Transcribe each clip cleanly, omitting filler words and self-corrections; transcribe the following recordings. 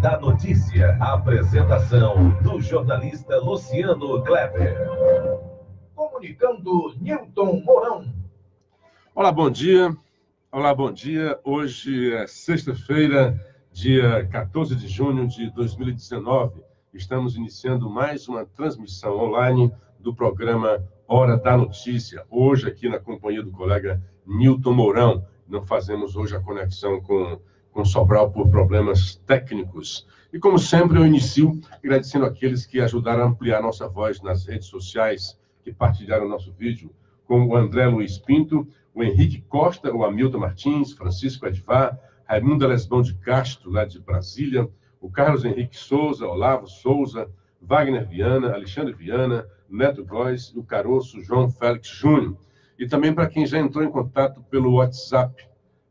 da Notícia. Apresentação do jornalista Luciano Kleber. Comunicando Nilton Mourão. Olá, bom dia. Olá, bom dia. Hoje é sexta-feira, dia 14 de junho de 2019. Estamos iniciando mais uma transmissão online do programa Hora da Notícia. Hoje aqui na companhia do colega Nilton Mourão. Não fazemos hoje a conexão com Sobral por problemas técnicos. E como sempre eu inicio agradecendo aqueles que ajudaram a ampliar nossa voz nas redes sociais, que partilharam nosso vídeo, como o André Luiz Pinto, o Henrique Costa, o Hamilton Martins, Francisco Edvar, Raimundo Lesbão de Castro, lá de Brasília, o Carlos Henrique Souza, Olavo Souza, Wagner Viana, Alexandre Viana, Neto Góes, o Caroço, João Félix Júnior. E também para quem já entrou em contato pelo WhatsApp,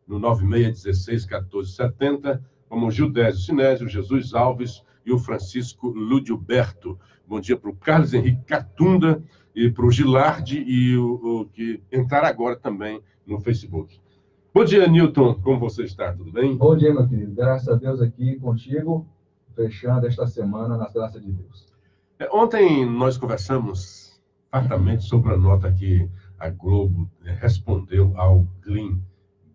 no 96161470, como o Gildésio Sinésio, Jesus Alves e o Francisco Ludilberto. Bom dia para o Carlos Henrique Catunda e para o Gilardi e o que entraram agora também no Facebook. Bom dia, Nilton. Como você está? Tudo bem? Bom dia, meu querido. Graças a Deus aqui contigo, fechando esta semana nas graças de Deus. Ontem nós conversamos fartamente sobre a nota que a Globo respondeu ao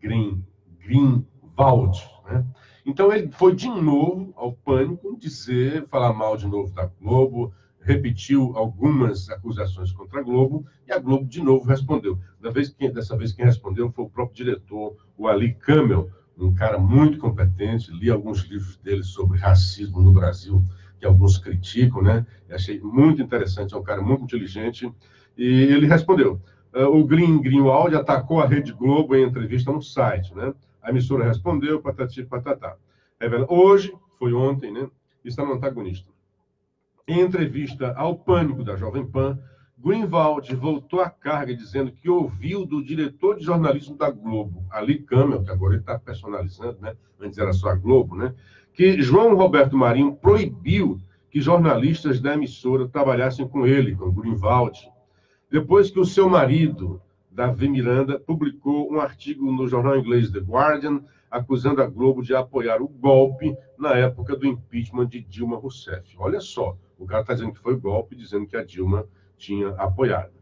Greenwald, né? Então ele foi de novo ao Pânico falar mal de novo da Globo, repetiu algumas acusações contra a Globo e a Globo de novo respondeu. Dessa vez quem respondeu foi o próprio diretor, o Ali Kamel, um cara muito competente. Li alguns livros dele sobre racismo no Brasil, que alguns criticam, né? Eu achei muito interessante, é um cara muito inteligente. E ele respondeu. O Greenwald atacou a Rede Globo em entrevista no site, né? A emissora respondeu, patati patatá. Hoje, foi ontem, né? Está no antagonista. Em entrevista ao Pânico da Jovem Pan, Greenwald voltou à carga dizendo que ouviu do diretor de jornalismo da Globo, Ali Kamel, que agora ele está personalizando, né? Antes era só a Globo, né? Que João Roberto Marinho proibiu que jornalistas da emissora trabalhassem com ele, com Greenwald, depois que o seu marido, Davi Miranda, publicou um artigo no jornal inglês The Guardian, acusando a Globo de apoiar o golpe na época do impeachment de Dilma Rousseff. Olha só, o cara está dizendo que foi golpe, dizendo que a Dilma tinha apoiado.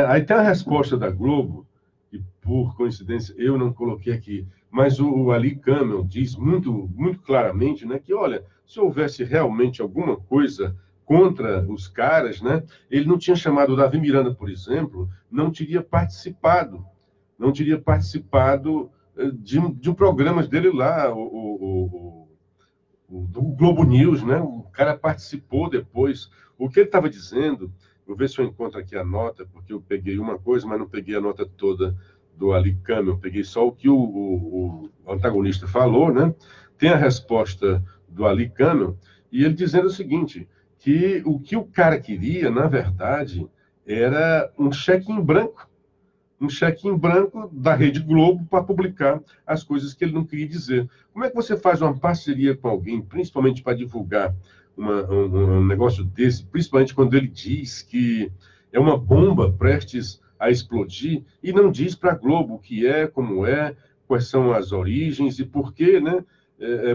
Aí tem a resposta da Globo, e por coincidência eu não coloquei aqui, mas o Ali Kamel diz muito, muito claramente, né, que, olha, se houvesse realmente alguma coisa contra os caras, né, ele não tinha chamado o Davi Miranda, por exemplo, não teria participado de um programa dele lá, do Globo News, né? O cara participou depois. O que ele estava dizendo, vou ver se eu encontro aqui a nota, porque eu peguei uma coisa, mas não peguei a nota toda do Ali Kamel, eu peguei só o que o antagonista falou, né? Tem a resposta do Ali Kamel, e ele dizendo o seguinte, que o que o cara queria, na verdade, era um cheque em branco da Rede Globo para publicar as coisas que ele não queria dizer. Como é que você faz uma parceria com alguém, principalmente para divulgar um negócio desse, principalmente quando ele diz que é uma bomba prestes a explodir e não diz para a Globo o que é, como é, quais são as origens e por quê, né?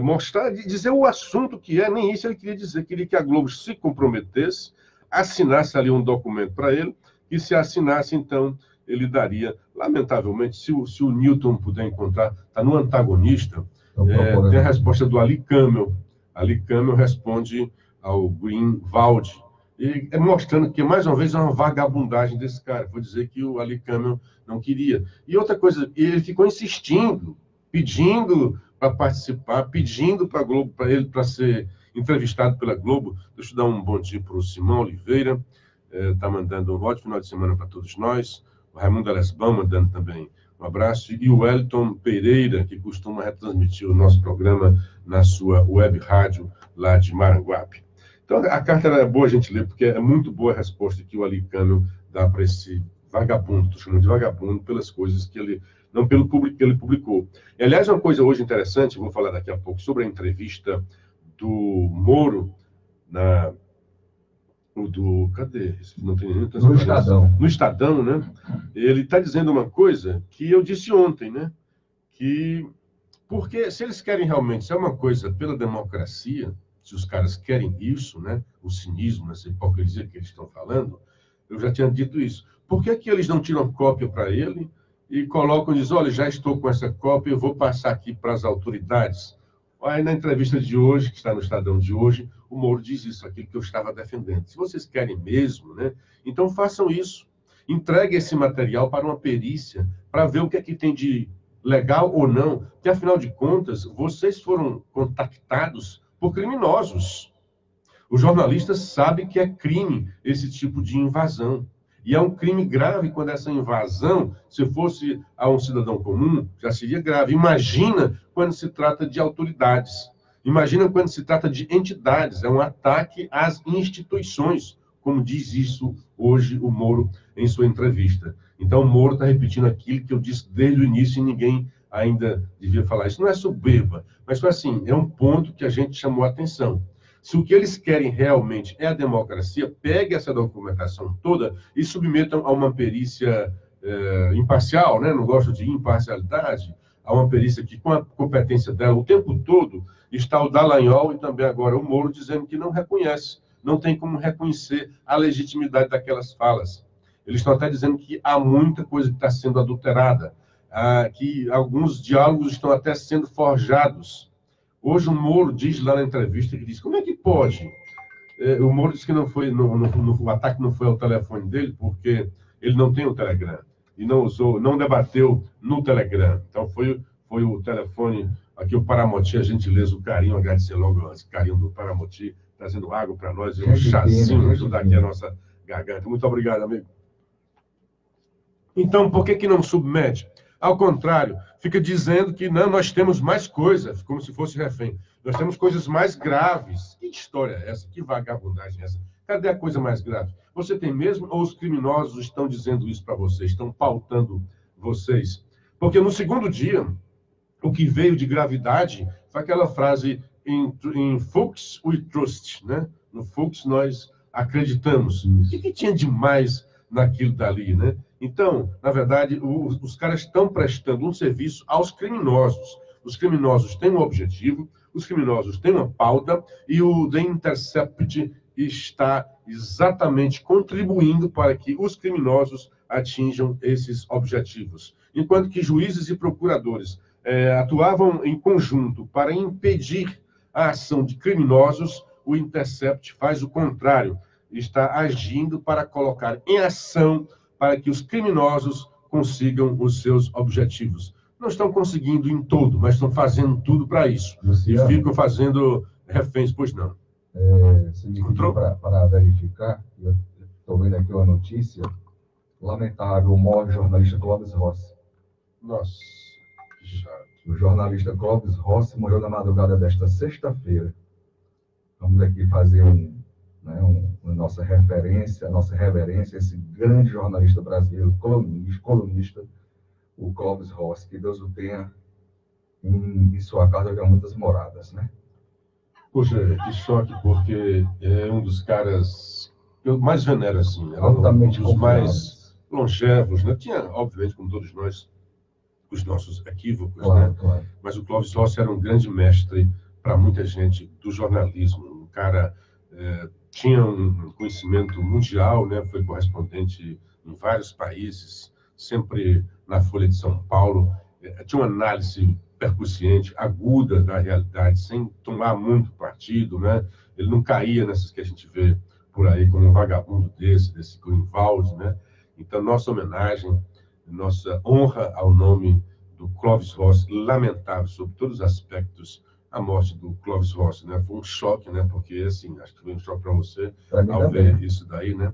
Mostrar, dizer o assunto que é, nem isso ele queria dizer, queria que a Globo se comprometesse, assinasse ali um documento para ele, e se assinasse, então, ele daria, lamentavelmente, se o Nilton puder encontrar, está no antagonista, tem a resposta do Ali Kamel. Ali Kamel responde ao Greenwald, e mostrando que, mais uma vez, é uma vagabundagem desse cara. Vou dizer que o Ali Kamel não queria. E outra coisa, ele ficou insistindo, pedindo para participar, pedindo para a Globo, para ele, para ser entrevistado pela Globo. Deixa eu dar um bom dia para o Simão Oliveira, está mandando um ótimo final de semana para todos nós. O Raimundo Lesbão mandando também um abraço. E o Wellington Pereira, que costuma retransmitir o nosso programa na sua web rádio lá de Maranguape. Então, a carta era boa a gente ler, porque é muito boa a resposta que o Ali Kamel dá para esse vagabundo, estou chamando de vagabundo, pelas coisas que ele, não pelo público que ele publicou. E, aliás, uma coisa hoje interessante, vou falar daqui a pouco, sobre a entrevista do Moro, cadê? Não tem nenhum, no Estadão. No Estadão, né? Ele está dizendo uma coisa que eu disse ontem, né? Que Porque se eles querem realmente, se é uma coisa pela democracia, se os caras querem isso, né, o cinismo, essa hipocrisia que eles estão falando, eu já tinha dito isso. Por que que eles não tiram cópia para ele e colocam e dizem, olha, já estou com essa cópia, eu vou passar aqui para as autoridades? Aí na entrevista de hoje, que está no Estadão de hoje, o Moro diz isso, aquilo que eu estava defendendo. Se vocês querem mesmo, né, então façam isso. Entregue esse material para uma perícia, para ver o que é que tem de legal ou não, que afinal de contas, vocês foram contactados por criminosos. Os jornalistas sabem que é crime esse tipo de invasão. E é um crime grave quando essa invasão, se fosse a um cidadão comum, já seria grave. Imagina quando se trata de autoridades. Imagina quando se trata de entidades. É um ataque às instituições, como diz isso hoje o Moro em sua entrevista. Então, o Moro está repetindo aquilo que eu disse desde o início e ninguém ainda devia falar. Isso não é soberba, mas foi assim, é um ponto que a gente chamou a atenção. Se o que eles querem realmente é a democracia, pegue essa documentação toda e submetam a uma perícia imparcial, né? Não gosto de imparcialidade, a uma perícia que, com a competência dela, o tempo todo, está o Dallagnol e também agora o Moro dizendo que não reconhece, não tem como reconhecer a legitimidade daquelas falas. Eles estão até dizendo que há muita coisa que está sendo adulterada, que alguns diálogos estão até sendo forjados. Hoje o Moro diz lá na entrevista, ele diz, como é que pode? O Moro disse que não foi, o ataque não foi ao telefone dele, porque ele não tem o Telegram. E não usou, não debateu no Telegram. Então foi o telefone, aqui o Paramoti, a gentileza, o carinho, agradecer logo o carinho do Paramoti, trazendo água para nós, e um chazinho, ajudar aqui a nossa garganta. Muito obrigado, amigo. Então, por que não submete? Ao contrário, fica dizendo que não, nós temos mais coisas, como se fosse refém. Nós temos coisas mais graves. Que história é essa? Que vagabundagem é essa? Cadê a coisa mais grave? Você tem mesmo ou os criminosos estão dizendo isso para vocês, estão pautando vocês? Porque no segundo dia, o que veio de gravidade foi aquela frase em Fuchs we trust, né? No Fuchs nós acreditamos. O que tinha de mais naquilo dali, né? Então, na verdade, os caras estão prestando um serviço aos criminosos. Os criminosos têm um objetivo, os criminosos têm uma pauta, e o The Intercept está exatamente contribuindo para que os criminosos atinjam esses objetivos. Enquanto que juízes e procuradores atuavam em conjunto para impedir a ação de criminosos, o Intercept faz o contrário, está agindo para colocar em ação para que os criminosos consigam os seus objetivos. Não estão conseguindo em todo, mas estão fazendo tudo para isso. Luciano, e ficam fazendo reféns, pois não. Você me pediu para verificar, eu estou vendo aqui uma notícia lamentável, morre o jornalista Clóvis Rossi. Nossa, que chato. O jornalista Clóvis Rossi morreu na madrugada desta sexta-feira. Vamos aqui fazer a nossa referência, a nossa reverência a esse grande jornalista brasileiro, colunista, o Clóvis Rossi, que Deus o tenha em sua casa, que há muitas moradas, né? Poxa, que choque, porque é um dos caras que eu mais venero, assim, era um dos mais longevos, né? Tinha, obviamente, como todos nós, os nossos equívocos, claro, né? Claro. Mas o Clóvis Rossi era um grande mestre para muita gente do jornalismo, um cara... tinha um conhecimento mundial, né? Foi correspondente em vários países, sempre na Folha de São Paulo, tinha uma análise percussiente, aguda da realidade, sem tomar muito partido, né? Ele não caía nessas que a gente vê por aí como um vagabundo desse Grunwald, né? Então, nossa homenagem, nossa honra ao nome do Clóvis Rossi, lamentável sobre todos os aspectos, a morte do Clóvis Rossi, né? Foi um choque, né? Porque, assim, acho que foi um choque para você ao ver isso daí, né?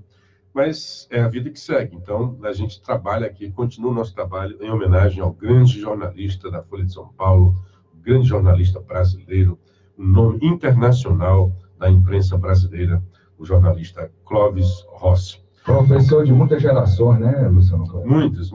Mas é a vida que segue. Então, a gente trabalha aqui, continua o nosso trabalho em homenagem ao grande jornalista da Folha de São Paulo, grande jornalista brasileiro, um nome internacional da imprensa brasileira, o jornalista Clóvis Rossi. Professor de muitas gerações, né, Luciano? Muitas.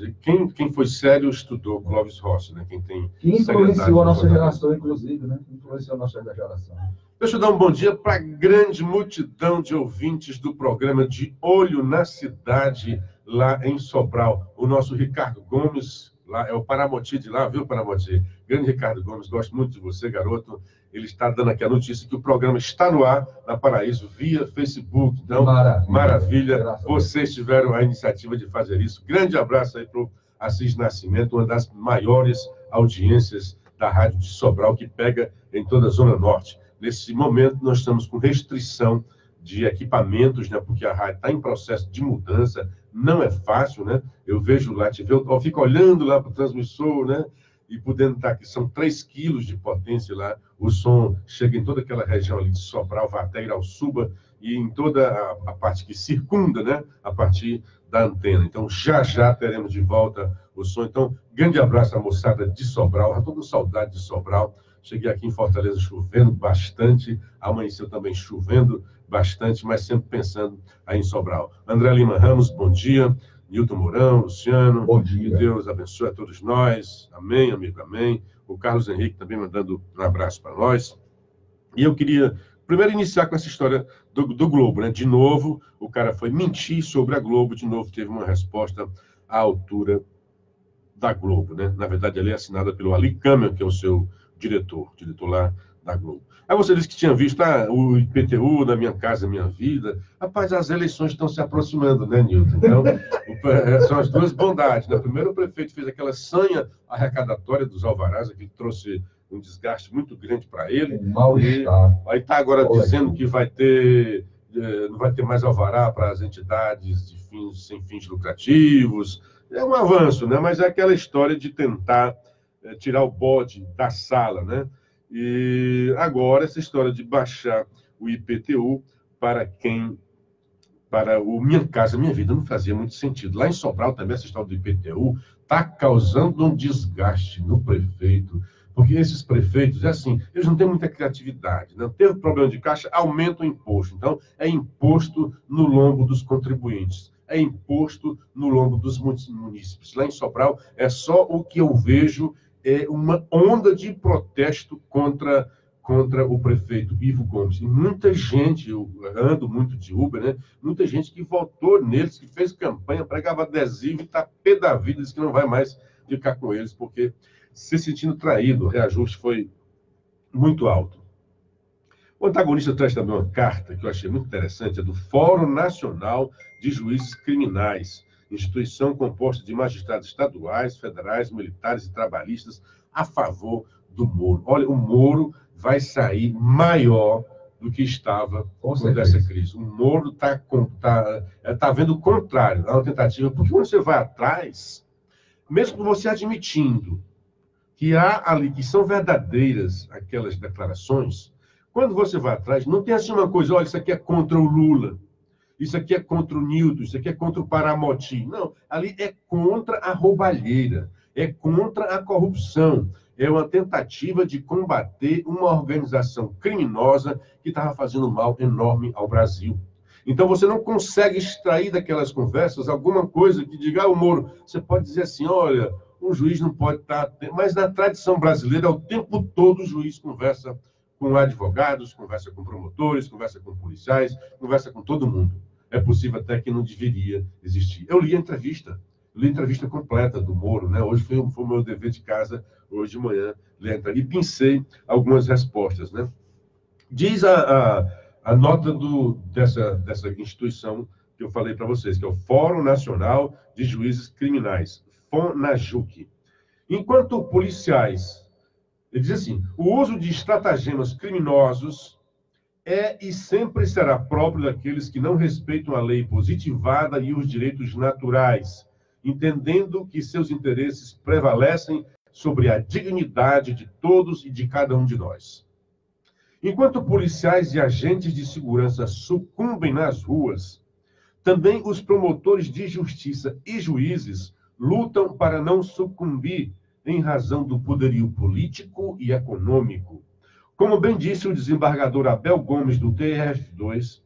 E quem foi sério estudou Clóvis Rossi, né? Que influenciou a nossa geração, inclusive, né? Influenciou a nossa geração. Deixa eu dar um bom dia para a grande multidão de ouvintes do programa De Olho na Cidade, lá em Sobral. O nosso Ricardo Gomes, lá, é o Paramoti de lá, viu, Paramoti? Grande Ricardo Gomes, gosto muito de você, garoto. Ele está dando aqui a notícia que o programa está no ar na Paraíso, via Facebook. Então, maravilha. Vocês tiveram a iniciativa de fazer isso. Grande abraço aí para o Assis Nascimento, uma das maiores audiências da Rádio de Sobral, que pega em toda a Zona Norte. Nesse momento, nós estamos com restrição de equipamentos, né, porque a rádio está em processo de mudança, não é fácil, né? Eu vejo lá, eu fico olhando lá para o transmissor, né? E podendo estar aqui, são 3 quilos de potência lá, o som chega em toda aquela região ali de Sobral, vai até Irauçuba, e em toda a parte que circunda, né, a partir da antena. Então, já teremos de volta o som. Então, grande abraço à moçada de Sobral, estou com saudade de Sobral. Cheguei aqui em Fortaleza chovendo bastante, amanheceu também chovendo bastante, mas sempre pensando aí em Sobral. André Lima Ramos, bom dia. Nilton Mourão, Luciano. Bom dia. Que Deus abençoe a todos nós. Amém, amigo, amém. O Carlos Henrique também mandando um abraço para nós. E eu queria primeiro iniciar com essa história do Globo, né? De novo, o cara foi mentir sobre a Globo, de novo teve uma resposta à altura da Globo, né? Na verdade, ela é assinada pelo Ali Câmara, que é o seu diretor lá da Globo. Aí você disse que tinha visto o IPTU da Minha Casa Minha Vida. Rapaz, as eleições estão se aproximando, né, Nilton? Então, são as duas bondades, né? Primeiro, o prefeito fez aquela sanha arrecadatória dos alvarás, que trouxe um desgaste muito grande para ele. Mal-estar. Aí está agora dizendo que não vai ter mais alvará para as entidades sem fins lucrativos. É um avanço, né? Mas é aquela história de tentar tirar o bode da sala, né? E agora essa história de baixar o IPTU para o Minha Casa Minha Vida não fazia muito sentido. Lá em Sobral também essa história do IPTU está causando um desgaste no prefeito, porque esses prefeitos, eles não têm muita criatividade, né? Teve problema de caixa, aumenta o imposto. Então, é imposto no lombo dos contribuintes, é imposto no lombo dos munícipes. Lá em Sobral, é só o que eu vejo, é uma onda de protesto contra o prefeito Ivo Gomes. E muita gente, eu ando muito de Uber, né? Muita gente que votou neles, que fez campanha, pregava adesivo e está pé da vida, diz que não vai mais ficar com eles, porque se sentindo traído, o reajuste foi muito alto. O antagonista traz também uma carta que eu achei muito interessante, é do Fórum Nacional de Juízes Criminais, instituição composta de magistrados estaduais, federais, militares e trabalhistas a favor do Moro. Olha, o Moro vai sair maior do que estava quando essa crise. O Moro está vendo o contrário, é uma tentativa, porque quando você vai atrás, mesmo você admitindo que há ali, que são verdadeiras aquelas declarações, quando você vai atrás, não tem assim uma coisa, olha, isso aqui é contra o Lula, isso aqui é contra o Nilton, isso aqui é contra o Paramoti. Não, ali é contra a roubalheira, é contra a corrupção, é uma tentativa de combater uma organização criminosa que estava fazendo um mal enorme ao Brasil. Então, você não consegue extrair daquelas conversas alguma coisa que diga, o Moro, você pode dizer assim, olha, um juiz não pode estar... Mas na tradição brasileira, o tempo todo o juiz conversa com advogados, conversa com promotores, conversa com policiais, conversa com todo mundo. É possível até que não deveria existir. Eu li a entrevista completa do Moro, né? Hoje foi o meu dever de casa, hoje de manhã, ler a entrevista, e pensei algumas respostas, né? Diz a nota dessa instituição que eu falei para vocês, que é o Fórum Nacional de Juízes Criminais, FONAJUC. Enquanto policiais, ele diz assim, o uso de estratagemas criminosos é e sempre será próprio daqueles que não respeitam a lei positivada e os direitos naturais, entendendo que seus interesses prevalecem sobre a dignidade de todos e de cada um de nós. Enquanto policiais e agentes de segurança sucumbem nas ruas, também os promotores de justiça e juízes lutam para não sucumbir em razão do poderio político e econômico. Como bem disse o desembargador Abel Gomes, do TRF2,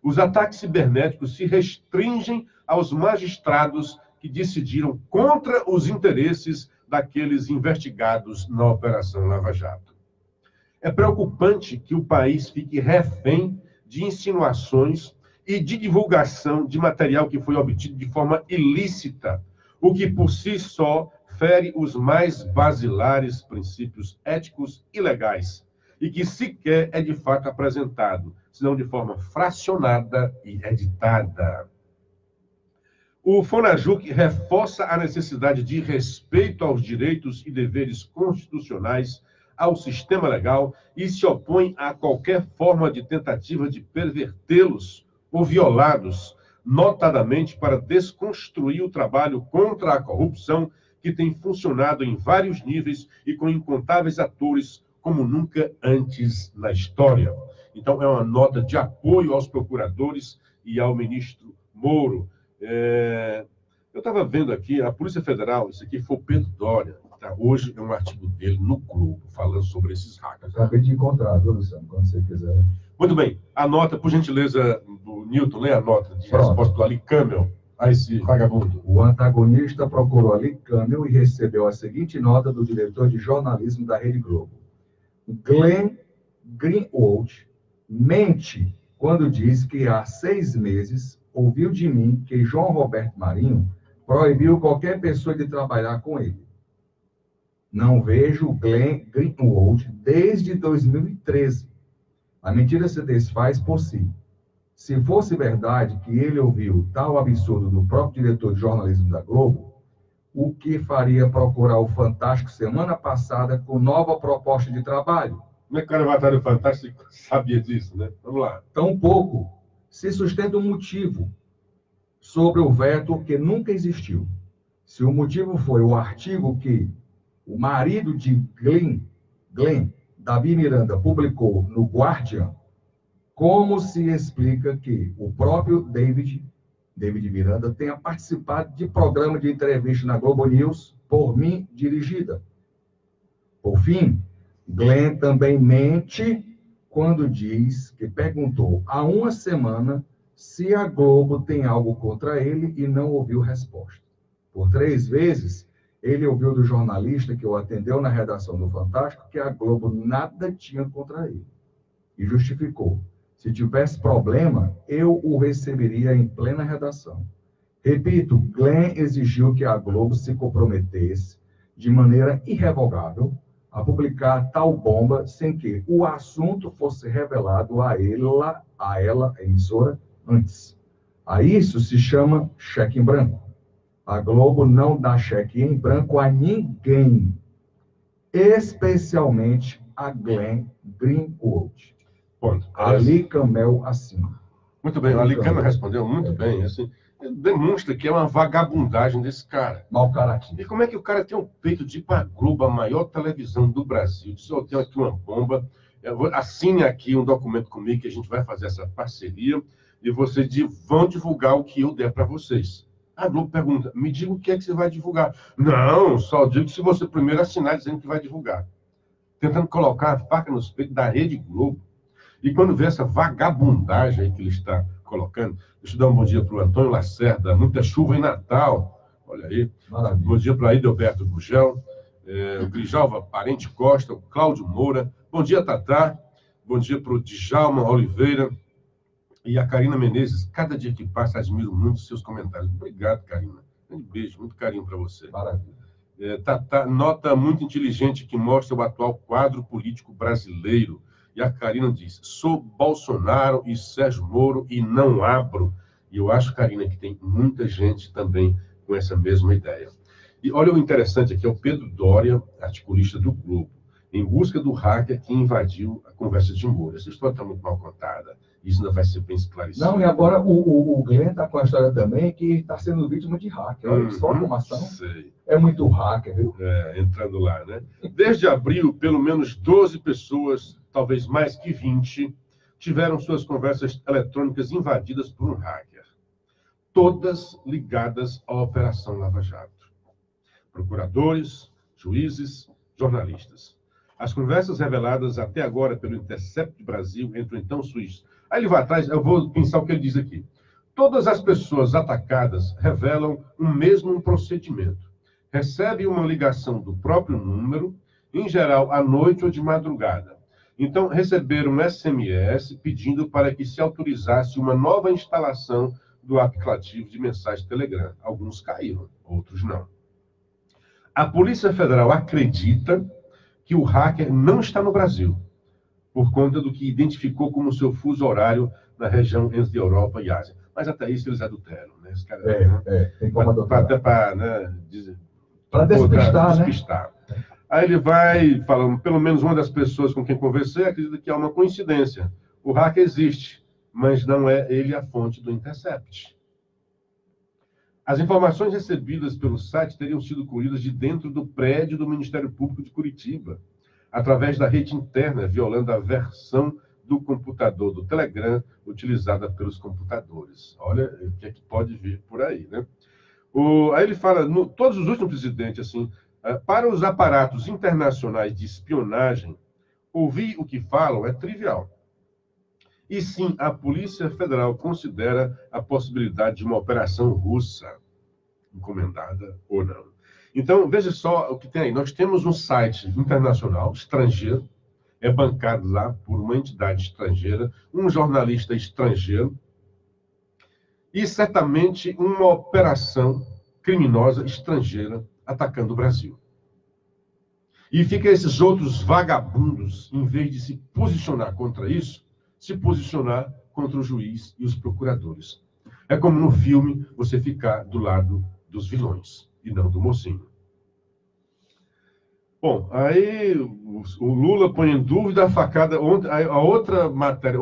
os ataques cibernéticos se restringem aos magistrados que decidiram contra os interesses daqueles investigados na Operação Lava Jato. É preocupante que o país fique refém de insinuações e de divulgação de material que foi obtido de forma ilícita, o que por si só fere os mais basilares princípios éticos e legais, e que sequer é de fato apresentado, senão de forma fracionada e editada. O FONAJUC reforça a necessidade de respeito aos direitos e deveres constitucionais, ao sistema legal, e se opõe a qualquer forma de tentativa de pervertê-los ou violá-los, notadamente para desconstruir o trabalho contra a corrupção que tem funcionado em vários níveis e com incontáveis atores como nunca antes na história. Então, é uma nota de apoio aos procuradores e ao ministro Moro. Eu estava vendo aqui, a Polícia Federal, isso aqui foi o Pedro Doria, tá? Hoje é um artigo dele no Globo, falando sobre esses hackers. Acabei de encontrar, viu, Luciano, quando você quiser. Muito bem. A nota, por gentileza, do Newton, lê a nota de resposta do Ali Camel a esse vagabundo. O antagonista procurou Ali Camel e recebeu a seguinte nota do diretor de jornalismo da Rede Globo. Glenn Greenwald mente quando diz que há 6 meses ouviu de mim que João Roberto Marinho proibiu qualquer pessoa de trabalhar com ele. Não vejo Glenn Greenwald desde 2013. A mentira se desfaz por si. Se fosse verdade que ele ouviu tal absurdo do próprio diretor de jornalismo da Globo, o que faria procurar o Fantástico semana passada com nova proposta de trabalho? Como é que o cara vai estar no Fantástico sabia disso, né? Vamos lá. Tampouco se sustenta um motivo sobre o veto que nunca existiu. Se o motivo foi o artigo que o marido de Glenn, Davi Miranda, publicou no Guardian, como se explica que o próprio David Miranda tenha participado de programa de entrevista na Globo News, por mim dirigida? Por fim, Glenn também mente quando diz que perguntou há uma semana se a Globo tem algo contra ele e não ouviu resposta. Por 3 vezes, ele ouviu do jornalista que o atendeu na redação do Fantástico que a Globo nada tinha contra ele. E justificou. Se tivesse problema, eu o receberia em plena redação. Repito, Glenn exigiu que a Globo se comprometesse de maneira irrevogável a publicar tal bomba sem que o assunto fosse revelado a ela, a emissora, antes. A isso se chama cheque em branco. A Globo não dá cheque em branco a ninguém, especialmente a Glenn Greenwald. Ponto. Ali Camel acima. Muito bem, o Ali Camel respondeu muito bem. Assim, demonstra que é uma vagabundagem desse cara. Mau caráter. E como é que o cara tem o peito de ir para a Globo, a maior televisão do Brasil? Diz, eu tenho aqui uma bomba, assine aqui um documento comigo que a gente vai fazer essa parceria e vocês vão divulgar o que eu der para vocês. A Globo pergunta, me diga o que é que você vai divulgar. Não, só digo se você primeiro assinar dizendo que vai divulgar. Tentando colocar a faca nos peitos da Rede Globo. E quando vê essa vagabundagem aí que ele está colocando, deixa eu dar um bom dia para o Antônio Lacerda, muita chuva em Natal, olha aí. Maravilha. Bom dia para Idelberto Gugel, o Grijalva Parente Costa, o Cláudio Moura, bom dia Tatá, bom dia para o Djalma Oliveira e a Karina Menezes. Cada dia que passa, admiro muito os seus comentários. Obrigado, Karina. Um beijo, muito carinho para você. Maravilha. Tatá, nota muito inteligente que mostra o atual quadro político brasileiro. E a Karina diz, sou Bolsonaro e Sérgio Moro e não abro. E eu acho, Karina, que tem muita gente também com essa mesma ideia. E olha o interessante aqui, é o Pedro Doria, articulista do Globo, em busca do hacker que invadiu a conversa de Moro. Essa história está muito mal contada. Isso ainda vai ser bem esclarecido. Não, e agora o Glenn está com a história também que está sendo vítima de hacker. Olha só a informação. Sei. É muito hacker, viu? Entrando lá, né? Desde abril, pelo menos 12 pessoas, talvez mais que 20, tiveram suas conversas eletrônicas invadidas por um hacker. Todas ligadas à Operação Lava Jato. Procuradores, juízes, jornalistas. As conversas reveladas até agora pelo Intercept Brasil entre o então Suíço. Aí ele vai atrás, eu vou pensar o que ele diz aqui. Todas as pessoas atacadas revelam o mesmo procedimento. Recebem uma ligação do próprio número, em geral à noite ou de madrugada. Então, receberam um SMS pedindo para que se autorizasse uma nova instalação do aplicativo de mensagem Telegram. Alguns caíram, outros não. A Polícia Federal acredita que o hacker não está no Brasil, por conta do que identificou como seu fuso horário na região entre Europa e Ásia. Mas até isso eles adulteram, né? Os caras, tem como adulterar. Até para despistar, né? Aí ele vai falando, pelo menos uma das pessoas com quem conversei acredita que há uma coincidência. O hacker existe, mas não é ele a fonte do intercept. As informações recebidas pelo site teriam sido colhidas de dentro do prédio do Ministério Público de Curitiba, através da rede interna, violando a versão do computador do Telegram utilizada pelos computadores. Olha o que é que pode vir por aí, né? Aí ele fala, todos os últimos presidentes, assim, para os aparatos internacionais de espionagem, ouvir o que falam é trivial. E sim, a Polícia Federal considera a possibilidade de uma operação russa, encomendada ou não. Então, veja só o que tem aí. Nós temos um site internacional, estrangeiro, é bancado lá por uma entidade estrangeira, um jornalista estrangeiro, e certamente uma operação criminosa estrangeira atacando o Brasil. E fica esses outros vagabundos, em vez de se posicionar contra isso, se posicionar contra o juiz e os procuradores. É como no filme você ficar do lado dos vilões e não do mocinho. Bom, aí o Lula põe em dúvida a facada. A outra matéria,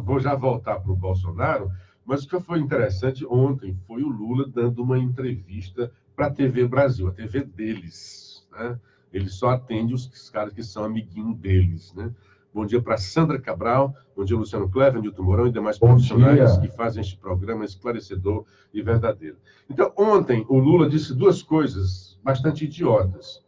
vou já voltar para o Bolsonaro, mas o que foi interessante ontem foi o Lula dando uma entrevista para a TV Brasil, a TV deles, né? Ele só atende os caras que são amiguinhos deles, né? Bom dia para Sandra Cabral, bom dia Luciano Clever, Nilton Mourão e demais profissionais que fazem este programa esclarecedor e verdadeiro. Então, ontem o Lula disse duas coisas bastante idiotas.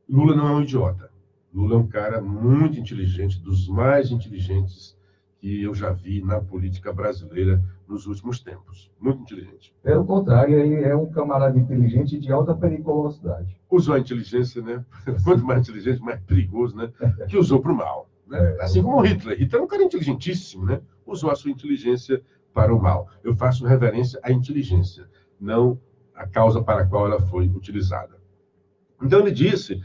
Lula não é um idiota. Lula é um cara muito inteligente, dos mais inteligentes que eu já vi na política brasileira nos últimos tempos. Muito inteligente. Pelo contrário, ele é um camarada inteligente de alta periculosidade. Usou a inteligência, né? Quanto mais inteligente, mais perigoso, né? Que usou para o mal. Né? Assim como Hitler. Hitler é um cara inteligentíssimo, né? Usou a sua inteligência para o mal. Eu faço reverência à inteligência, não à causa para a qual ela foi utilizada. Então ele disse,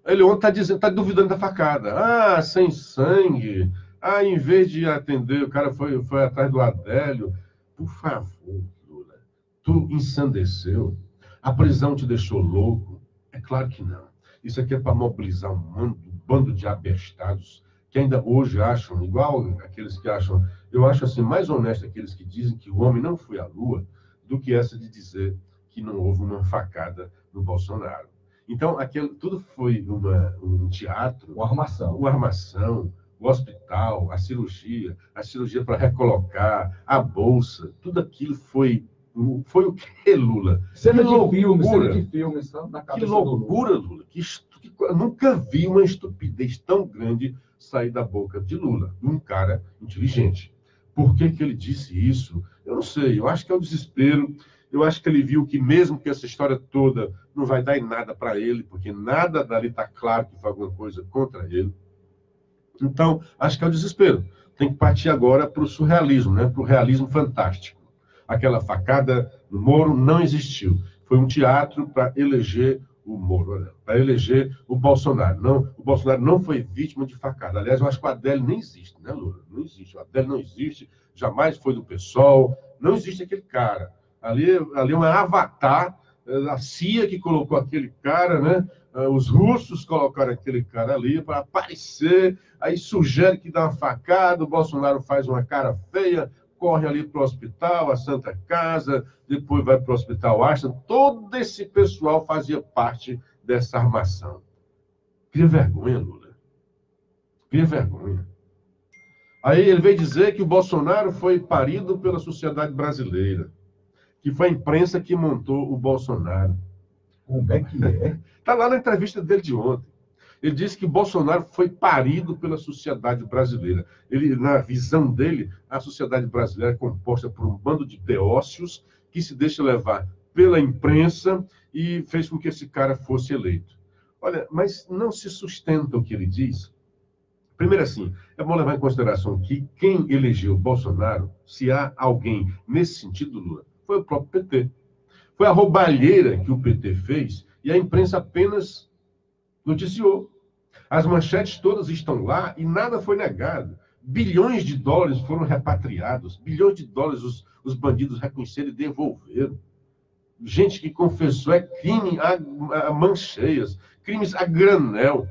ele ontem está duvidando da facada. Sem sangue. Em vez de atender, o cara foi atrás do Adélio. Por favor, Lula, tu ensandeceu? A prisão te deixou louco? É claro que não. Isso aqui é para mobilizar um bando de abestados que ainda hoje acham, igual aqueles que acham, eu acho assim, mais honesto aqueles que dizem que o homem não foi à Lua, do que essa de dizer que não houve uma facada no Bolsonaro. Então, tudo foi um teatro. Uma armação, o hospital, a cirurgia para recolocar, a bolsa, tudo aquilo foi o que, Lula? Cena de filmes, na cabeça que loucura, Lula. Eu nunca vi uma estupidez tão grande sair da boca de Lula, um cara inteligente. Por que ele disse isso? Eu não sei, eu acho que é o desespero, eu acho que ele viu que mesmo que essa história toda não vai dar em nada para ele, porque nada dali está claro que foi alguma coisa contra ele. Então, acho que é o desespero. Tem que partir agora para o surrealismo, né? Para o realismo fantástico. Aquela facada no Moro não existiu. Foi um teatro para eleger o Moro, para eleger o Bolsonaro. Não, o Bolsonaro não foi vítima de facada. Aliás, eu acho que o Adélio nem existe, né, Lula? Não existe. O Adélio não existe, jamais foi do PSOL, não existe aquele cara. Ali é um avatar, a CIA que colocou aquele cara, né? Os russos colocaram aquele cara ali para aparecer, aí sugere que dá uma facada, o Bolsonaro faz uma cara feia, corre ali para o hospital, a Santa Casa, depois vai para o Hospital Einstein. Todo esse pessoal fazia parte dessa armação. Cria vergonha, Lula. Cria vergonha. Aí ele veio dizer que o Bolsonaro foi parido pela sociedade brasileira, que foi a imprensa que montou o Bolsonaro. Como é que é? Está lá na entrevista dele de ontem. Ele disse que Bolsonaro foi parido pela sociedade brasileira. Na visão dele, a sociedade brasileira é composta por um bando de beócios que se deixa levar pela imprensa e fez com que esse cara fosse eleito. Olha, mas não se sustenta o que ele diz. Primeiro assim, é bom levar em consideração que quem elegeu Bolsonaro, se há alguém nesse sentido, Lula, foi o próprio PT. Foi a roubalheira que o PT fez e a imprensa apenas noticiou. As manchetes todas estão lá e nada foi negado. Bilhões de dólares foram repatriados, bilhões de dólares os bandidos reconheceram e devolveram. Gente que confessou, é crime a mãos cheias, crimes a granel.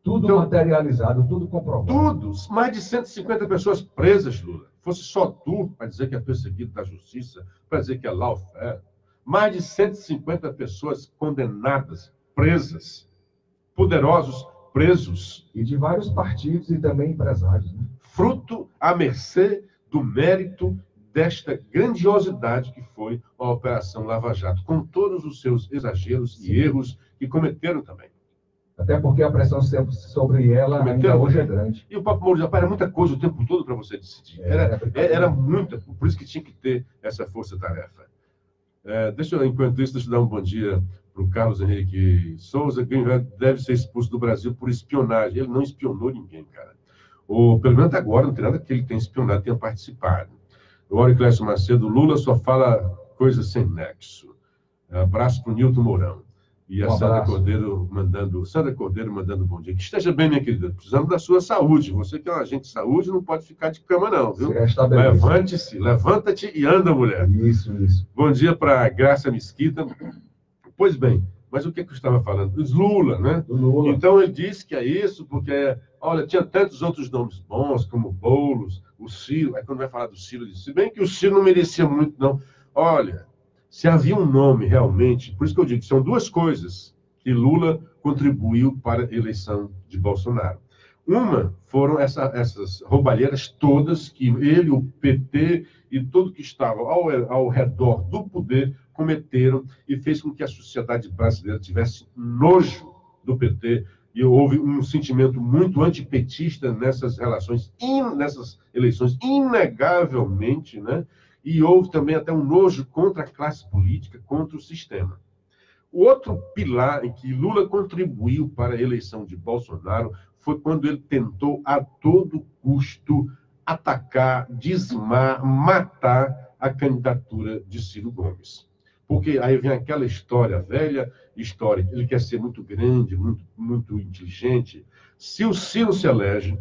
Tudo Então, materializado, tudo comprovado. Tudo. Mais de 150 pessoas presas, Lula. Fosse só tu para dizer que é perseguido da justiça, para dizer que é lawfare. Mais de 150 pessoas condenadas, presas. Poderosos, presos. E de vários partidos e também empresários. Né? Fruto à mercê do mérito desta grandiosidade que foi a Operação Lava Jato, com todos os seus exageros e erros que cometeram também. Até porque a pressão sempre sobre ela ainda hoje é grande. E o Papo Moura dizia, era muita coisa o tempo todo para você decidir. Era muita, por isso que tinha que ter essa força-tarefa. Enquanto isso, deixa eu dar um bom dia para o Carlos Henrique Souza. Quem deve ser expulso do Brasil por espionagem. Ele não espionou ninguém, cara. Ou, pelo menos agora, não tem nada que ele tenha espionado, tenha participado. O Auriclésio Macedo, Lula só fala coisas sem nexo. Abraço para o Nilton Mourão. E a Sandra Cordeiro mandando bom dia. Que esteja bem, minha querida. Precisamos da sua saúde. Você que é um agente de saúde não pode ficar de cama, não, viu? Levante-se, levanta-te e anda, mulher. Isso. Bom dia para Graça Mesquita. Pois bem, mas o que eu estava falando? Lula, né? Lula. Então ele disse que é isso, porque, olha, tinha tantos outros nomes bons, como Boulos, o Ciro. Aí quando vai falar do Ciro, ele disse, se bem que o Ciro não merecia muito, não. Olha, se havia um nome realmente, por isso que eu digo que são duas coisas que Lula contribuiu para a eleição de Bolsonaro. Uma foram essas roubalheiras todas que ele, o PT e tudo que estava ao redor do poder cometeram e fez com que a sociedade brasileira tivesse nojo do PT e houve um sentimento muito antipetista nessas relações, nessas eleições, inegavelmente, né? E houve também até um nojo contra a classe política, contra o sistema. O outro pilar em que Lula contribuiu para a eleição de Bolsonaro foi quando ele tentou, a todo custo, atacar, dizimar, matar a candidatura de Ciro Gomes. Porque aí vem aquela história, velha história, ele quer ser muito grande, muito inteligente. Se o Ciro se elege,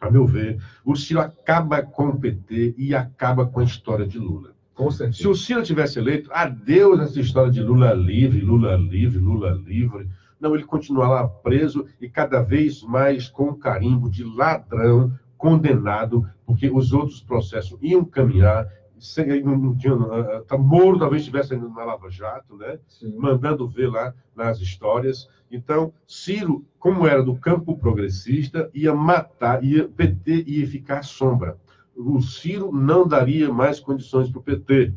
a meu ver, o Ciro acaba com o PT e acaba com a história de Lula. Com certeza. Se o Ciro tivesse eleito, adeus essa história de Lula livre, Lula livre, Lula livre. Não, ele continua lá preso e cada vez mais com o carimbo de ladrão, condenado, porque os outros processos iam caminhar. Moro talvez estivesse indo na Lava Jato, né? Sim. Mandando ver lá nas histórias. Então, Ciro, como era do campo progressista, ia matar, PT ia ficar à sombra. O Ciro não daria mais condições para o PT,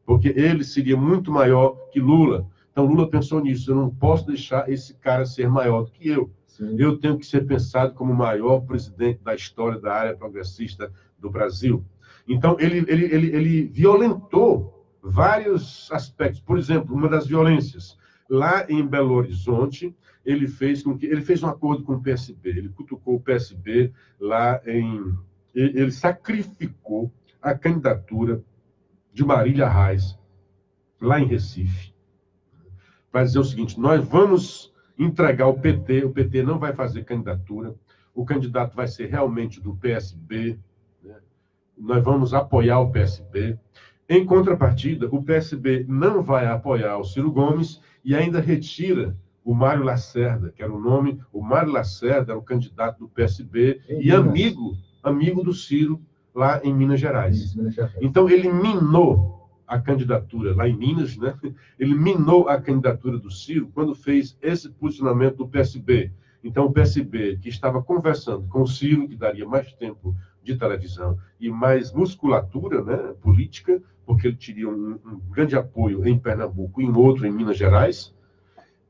porque ele seria muito maior que Lula. Então, Lula pensou nisso. Eu não posso deixar esse cara ser maior do que eu. Sim. Eu tenho que ser pensado como o maior presidente da história da área progressista do Brasil. Então, ele violentou vários aspectos. Por exemplo, uma das violências, lá em Belo Horizonte, ele fez um acordo com o PSB. Ele cutucou o PSB lá ele sacrificou a candidatura de Marília Reis, lá em Recife, para dizer o seguinte, nós vamos entregar o PT não vai fazer candidatura, o candidato vai ser realmente do PSB, né? Nós vamos apoiar o PSB. Em contrapartida, o PSB não vai apoiar o Ciro Gomes e ainda retira o Mário Lacerda, que era o nome, o Mário Lacerda era o candidato do PSB e amigo do Ciro lá em Minas Gerais. Então, ele minou a candidatura lá em Minas, né? Ele minou a candidatura do Ciro quando fez esse posicionamento do PSB. Então, o PSB, que estava conversando com o Ciro, que daria mais tempo de televisão e mais musculatura, né, política, porque ele teria um grande apoio em Pernambuco e um outro em Minas Gerais.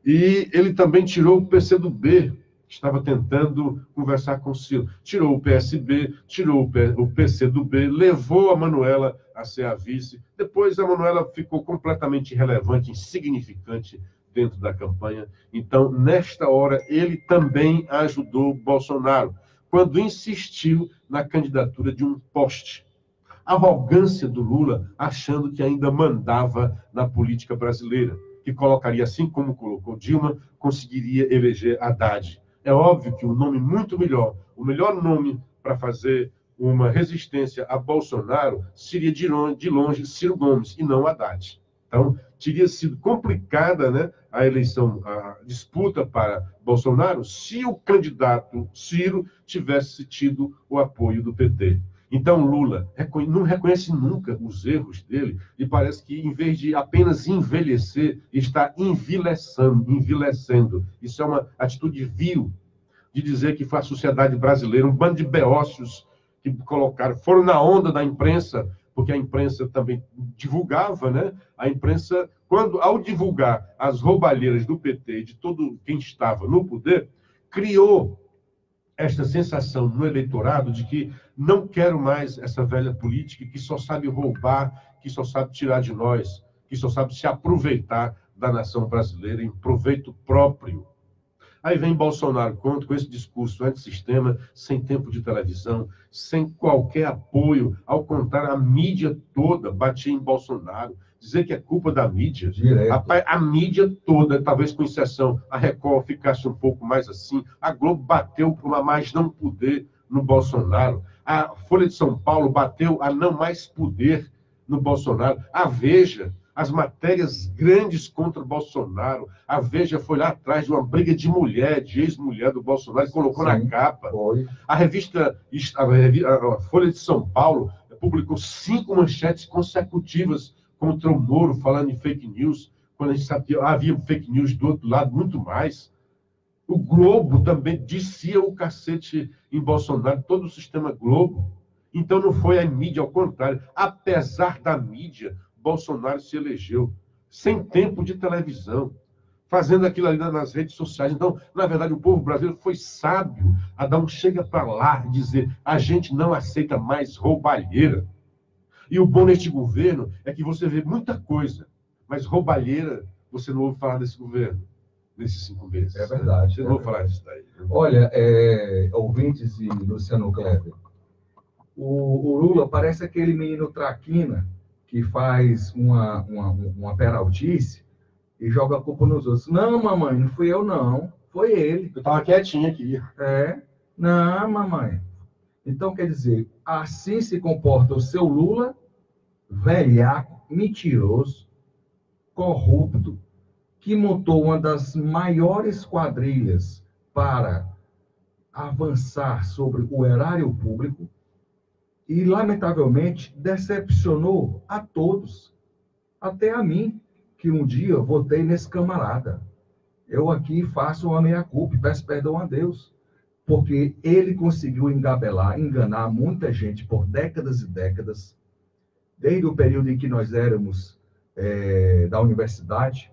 E ele também tirou o PCdoB, que estava tentando conversar com o Ciro. Tirou o PSB, tirou o PCdoB, levou a Manuela a ser a vice. Depois a Manuela ficou completamente irrelevante, insignificante dentro da campanha. Então, nesta hora, ele também ajudou Bolsonaro, quando insistiu na candidatura de um poste. A arrogância do Lula, achando que ainda mandava na política brasileira, que colocaria, assim como colocou Dilma, conseguiria eleger Haddad. É óbvio que o nome muito melhor, o melhor nome para fazer uma resistência a Bolsonaro seria de longe Ciro Gomes e não Haddad. Então, teria sido complicada, né, a eleição, a disputa para Bolsonaro, se o candidato Ciro tivesse tido o apoio do PT. Então, Lula não reconhece nunca os erros dele e parece que, em vez de apenas envelhecer, está envilecendo. Isso é uma atitude vil de dizer que foi a sociedade brasileira, um bando de beócios que foram na onda da imprensa, porque a imprensa também divulgava, né? A imprensa, ao divulgar as roubalheiras do PT e de todo quem estava no poder, criou esta sensação no eleitorado de que não quero mais essa velha política que só sabe roubar, que só sabe tirar de nós, que só sabe se aproveitar da nação brasileira em proveito próprio. Aí vem Bolsonaro com esse discurso antissistema, sem tempo de televisão, sem qualquer apoio. Ao contrário, a mídia toda batia em Bolsonaro. Dizer que é culpa da mídia. Rapaz, a mídia toda, talvez com exceção, a Record ficasse um pouco mais assim. A Globo bateu por uma mais não poder no Bolsonaro. A Folha de São Paulo bateu a não mais poder no Bolsonaro. A Veja, as matérias grandes contra o Bolsonaro. A Veja foi lá atrás de uma briga de mulher, de ex-mulher do Bolsonaro, e colocou na capa. Foi. A Folha de São Paulo publicou 5 manchetes consecutivas contra o Moro, falando em fake news, quando a gente sabia que havia fake news do outro lado, muito mais. O Globo também descia o cacete em Bolsonaro, todo o sistema Globo. Então não foi a mídia, ao contrário. Apesar da mídia, Bolsonaro se elegeu sem tempo de televisão, fazendo aquilo ali nas redes sociais. Então, na verdade, o povo brasileiro foi sábio a dar um chega para lá e dizer: a gente não aceita mais roubalheira. E o bom neste governo é que você vê muita coisa, mas roubalheira você não ouve falar desse governo, nesses 5 meses. É verdade. Você não ouve falar disso daí. Olha, ouvintes e Luciano Kleber, o Lula parece aquele menino traquina que faz uma peraltice e joga a culpa nos outros. Não, mamãe, não fui eu, não. Foi ele. Eu estava quietinho aqui. Não, mamãe. Então, quer dizer, assim se comporta o seu Lula, velhaco, mentiroso, corrupto, que montou uma das maiores quadrilhas para avançar sobre o erário público, e, lamentavelmente, decepcionou a todos, até a mim, que um dia votei nesse camarada. Eu aqui faço uma meia-culpa, peço perdão a Deus, porque ele conseguiu enganar muita gente por décadas e décadas, desde o período em que nós éramos da universidade,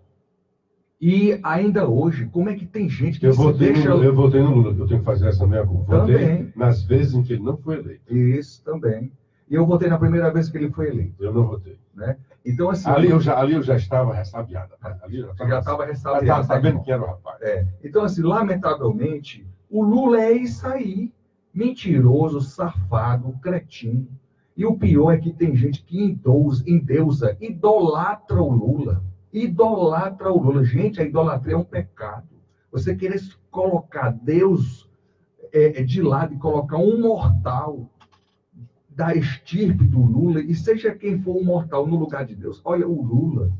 e ainda hoje, como é que tem gente que eu votei no Lula, que eu tenho que fazer essa meia culpa. Também. Nas vezes em que ele não foi eleito. Isso, também. E eu votei na primeira vez que ele foi eleito. Eu não votei. Né? Então, assim... Ali eu já estava ressabiado. Ali já estava ressabiado. Já estava sabendo quem era o rapaz. Então, assim, lamentavelmente, o Lula é isso aí. Mentiroso, safado, cretino. E o pior é que tem gente que endeusa, idolatra o Lula. Idolatra o Lula. Gente, a idolatria é um pecado. Você querer colocar Deus de lado e colocar um mortal da estirpe do Lula, e seja quem for um mortal no lugar de Deus. Olha, o Lula,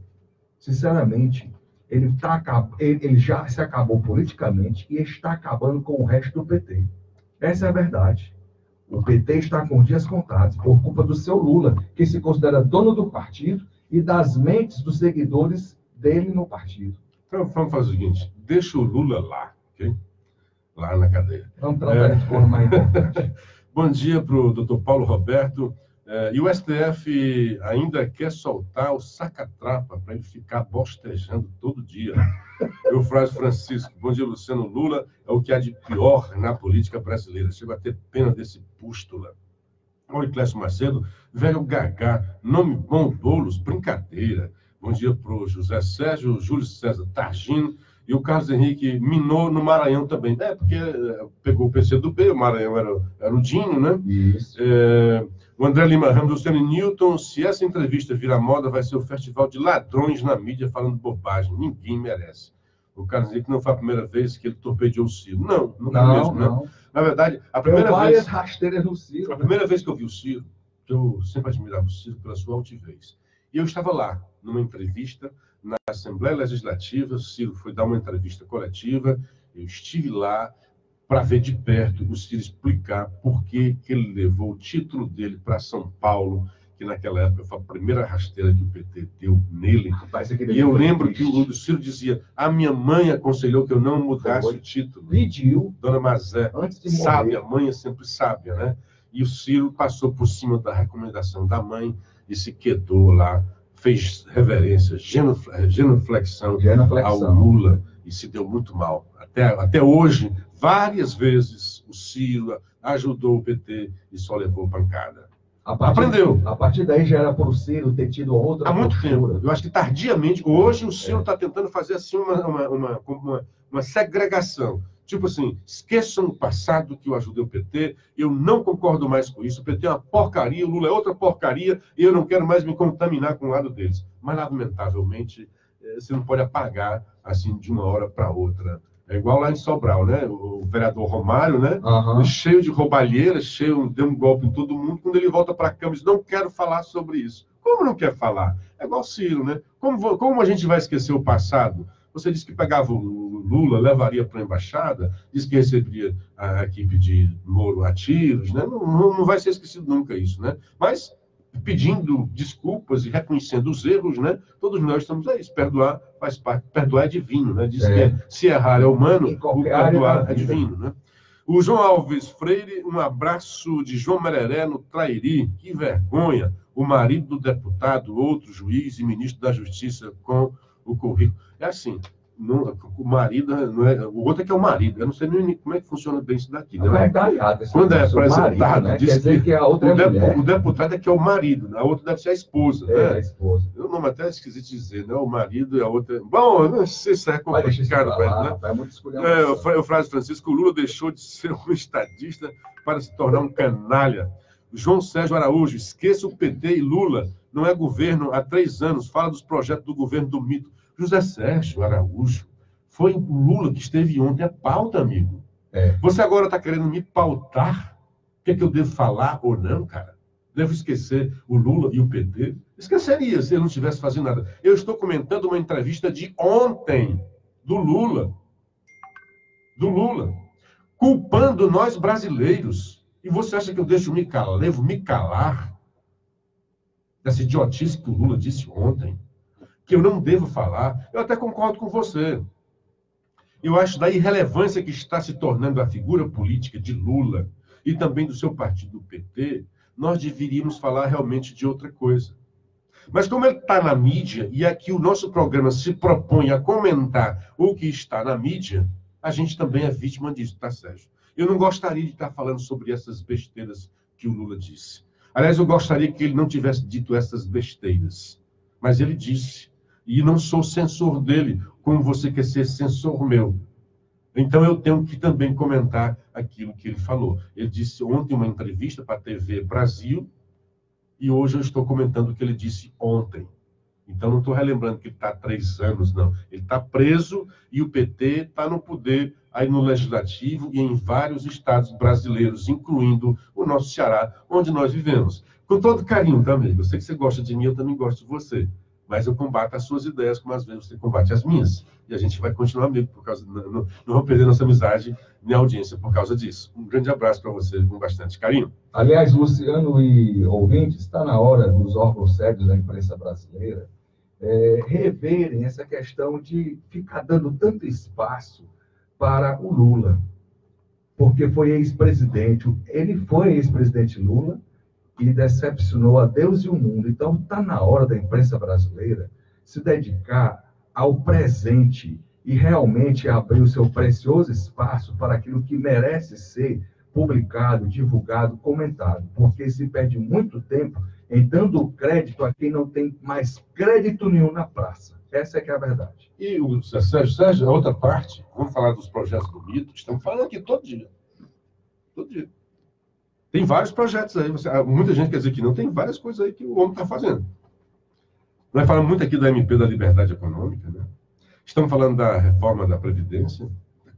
sinceramente, ele já se acabou politicamente e está acabando com o resto do PT. Essa é a verdade. O PT está com dias contados por culpa do seu Lula, que se considera dono do partido e das mentes dos seguidores dele no partido. Então, vamos fazer o seguinte: deixa o Lula lá, ok? Lá na cadeia. Vamos tratar de forma mais importante. Bom dia para o doutor Paulo Roberto. E o STF ainda quer soltar o saca-trapa para ele ficar bostejando todo dia. Eufrásio Francisco. Bom dia, Luciano. Lula é o que há de pior na política brasileira. Chego a ter pena desse pústula. Oi, Clécio Macedo. Velho Gagá. Nome bom, Boulos. Brincadeira. Bom dia para o José Sérgio, Júlio César Targino E o Carlos Henrique minou no Maranhão também. Porque pegou o PCdoB, o Maranhão era o Dinho, né? Isso. O André Lima Ramos, Luciano Newton, se essa entrevista virar moda, vai ser o festival de ladrões na mídia falando bobagem. Ninguém merece. O Carlos Henrique não foi a primeira vez que ele torpedeou o Ciro. Não mesmo, não. Né? Na verdade, a primeira vez... rasteiras no Ciro. A primeira vez que eu vi o Ciro, eu sempre admirava o Ciro pela sua altivez. E eu estava lá, numa entrevista na Assembleia Legislativa. O Ciro foi dar uma entrevista coletiva. Eu estive lá para ver de perto o Ciro explicar por que ele levou o título dele para São Paulo, que naquela época foi a primeira rasteira que o PT deu nele. Rapaz, e eu lembro que o Ciro dizia: a minha mãe aconselhou que eu não mudasse o título. Pediu. Dona Mazé, antes de morrer. sábia, a mãe é sempre sábia, né? E o Ciro passou por cima da recomendação da mãe e se quedou lá, fez reverência, genuflexão ao Lula e se deu muito mal. Até hoje, várias vezes, o Ciro ajudou o PT e só levou pancada. Aprendeu. A partir daí já era para o Ciro ter tido outra Há muito tempo. Eu acho que tardiamente, hoje o Ciro está tentando fazer assim uma segregação. Tipo assim, esqueçam o passado que eu ajudei o PT, eu não concordo mais com isso, o PT é uma porcaria, o Lula é outra porcaria, e eu não quero mais me contaminar com o lado deles. Mas, lamentavelmente, você não pode apagar assim de uma hora para outra. É igual lá em Sobral, né? O vereador Romário, né? Cheio de roubalheiras, deu um golpe em todo mundo. Quando ele volta para a Câmara, diz: não quero falar sobre isso. Como não quer falar? É igual Ciro, né? Como a gente vai esquecer o passado? Você disse que pegava o Lula, levaria para a embaixada, disse que receberia a equipe de Moro a tiros, né? Não vai ser esquecido nunca isso, né? Mas pedindo desculpas e reconhecendo os erros, né? Todos nós estamos aí. Perdoar faz parte. Perdoar é divino, né? Diz que se errar é humano, o perdoar é divino, né? O João Alves Freire, um abraço de João Mereré no Trairi. Que vergonha! O marido do deputado, outro juiz e ministro da Justiça com o currículo. É assim, o marido, não é, o outro é que é o marido. Eu não sei nem como é que funciona bem isso daqui. Né? Quando é apresentado, marido, né? Quer dizer que a outra o deputado é que é o marido, a outra deve ser a esposa. Né? A esposa. O nome até é esquisito dizer, né? O marido e a outra... Bom, eu não sei se é complicado. É muito o Frade Francisco: o Lula deixou de ser um estadista para se tornar um canalha. João Sérgio Araújo: esqueça o PT e Lula. Não é governo há 3 anos. Fala dos projetos do governo do mito. José Sérgio Araújo, foi o Lula que esteve ontem a pauta, amigo. Você agora está querendo me pautar? O que é que eu devo falar ou não, cara? Devo esquecer o Lula e o PT? Esqueceria se ele não estivesse fazendo nada. Eu estou comentando uma entrevista de ontem do Lula. Culpando nós brasileiros. E você acha que eu devo me calar dessa idiotice que o Lula disse ontem? Que eu não devo falar? Eu até concordo com você. Eu acho da irrelevância que está se tornando a figura política de Lula e também do seu partido, PT, nós deveríamos falar realmente de outra coisa. Mas como ele está na mídia, e aqui o nosso programa se propõe a comentar o que está na mídia, a gente também é vítima disso, tá, Sérgio? Eu não gostaria de estar falando sobre essas besteiras que o Lula disse. Aliás, eu gostaria que ele não tivesse dito essas besteiras. Mas ele disse. E não sou censor dele, como você quer ser censor meu. Então eu tenho que também comentar aquilo que ele falou. Ele disse ontem uma entrevista para a TV Brasil, e hoje eu estou comentando o que ele disse ontem. Então não estou relembrando que ele está há 3 anos, não. Ele está preso e o PT está no poder aí no Legislativo e em vários estados brasileiros, incluindo o nosso Ceará, onde nós vivemos. Com todo carinho, tá, amigo? Eu sei que você gosta de mim, eu também gosto de você. Mas eu combato as suas ideias, como às vezes você combate as minhas. E a gente vai continuar amigo por causa... Não vamos perder nossa amizade nem audiência por causa disso. Um grande abraço para você, com bastante carinho. Aliás, Luciano e ouvintes, está na hora dos órgãos sérios da imprensa brasileira reverem essa questão de ficar dando tanto espaço para o Lula. Porque foi ex-presidente. Ele foi ex-presidente Lula, e decepcionou a Deus e o mundo. Então, está na hora da imprensa brasileira se dedicar ao presente e realmente abrir o seu precioso espaço para aquilo que merece ser publicado, divulgado, comentado, porque se perde muito tempo em dando crédito a quem não tem mais crédito nenhum na praça. Essa é que é a verdade. E o Sérgio, a outra parte, vamos falar dos projetos do mito, que estamos falando aqui todo dia. Todo dia. Tem vários projetos aí. Muita gente quer dizer que não, tem várias coisas aí que o homem está fazendo. Nós falamos muito aqui da MP da Liberdade Econômica, né? Estamos falando da reforma da Previdência.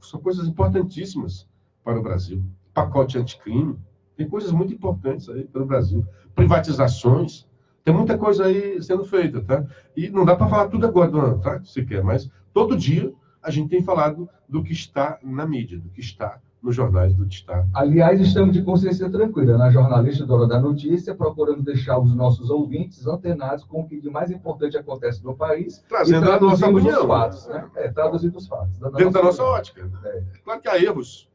São coisas importantíssimas para o Brasil. Pacote anticrime. Tem coisas muito importantes aí para o Brasil. Privatizações. Tem muita coisa aí sendo feita, tá? E não dá para falar tudo agora, tá? Se quer, mas todo dia a gente tem falado do que está na mídia, do que está nos jornais, do que está... Aliás, estamos de consciência tranquila. Na jornalista Dora da Notícia, procurando deixar os nossos ouvintes antenados com o que de mais importante acontece no país. Trazendo a nossa opinião. Os fatos, né? Traduzindo os fatos. Dentro da nossa ótica. Claro que há erros.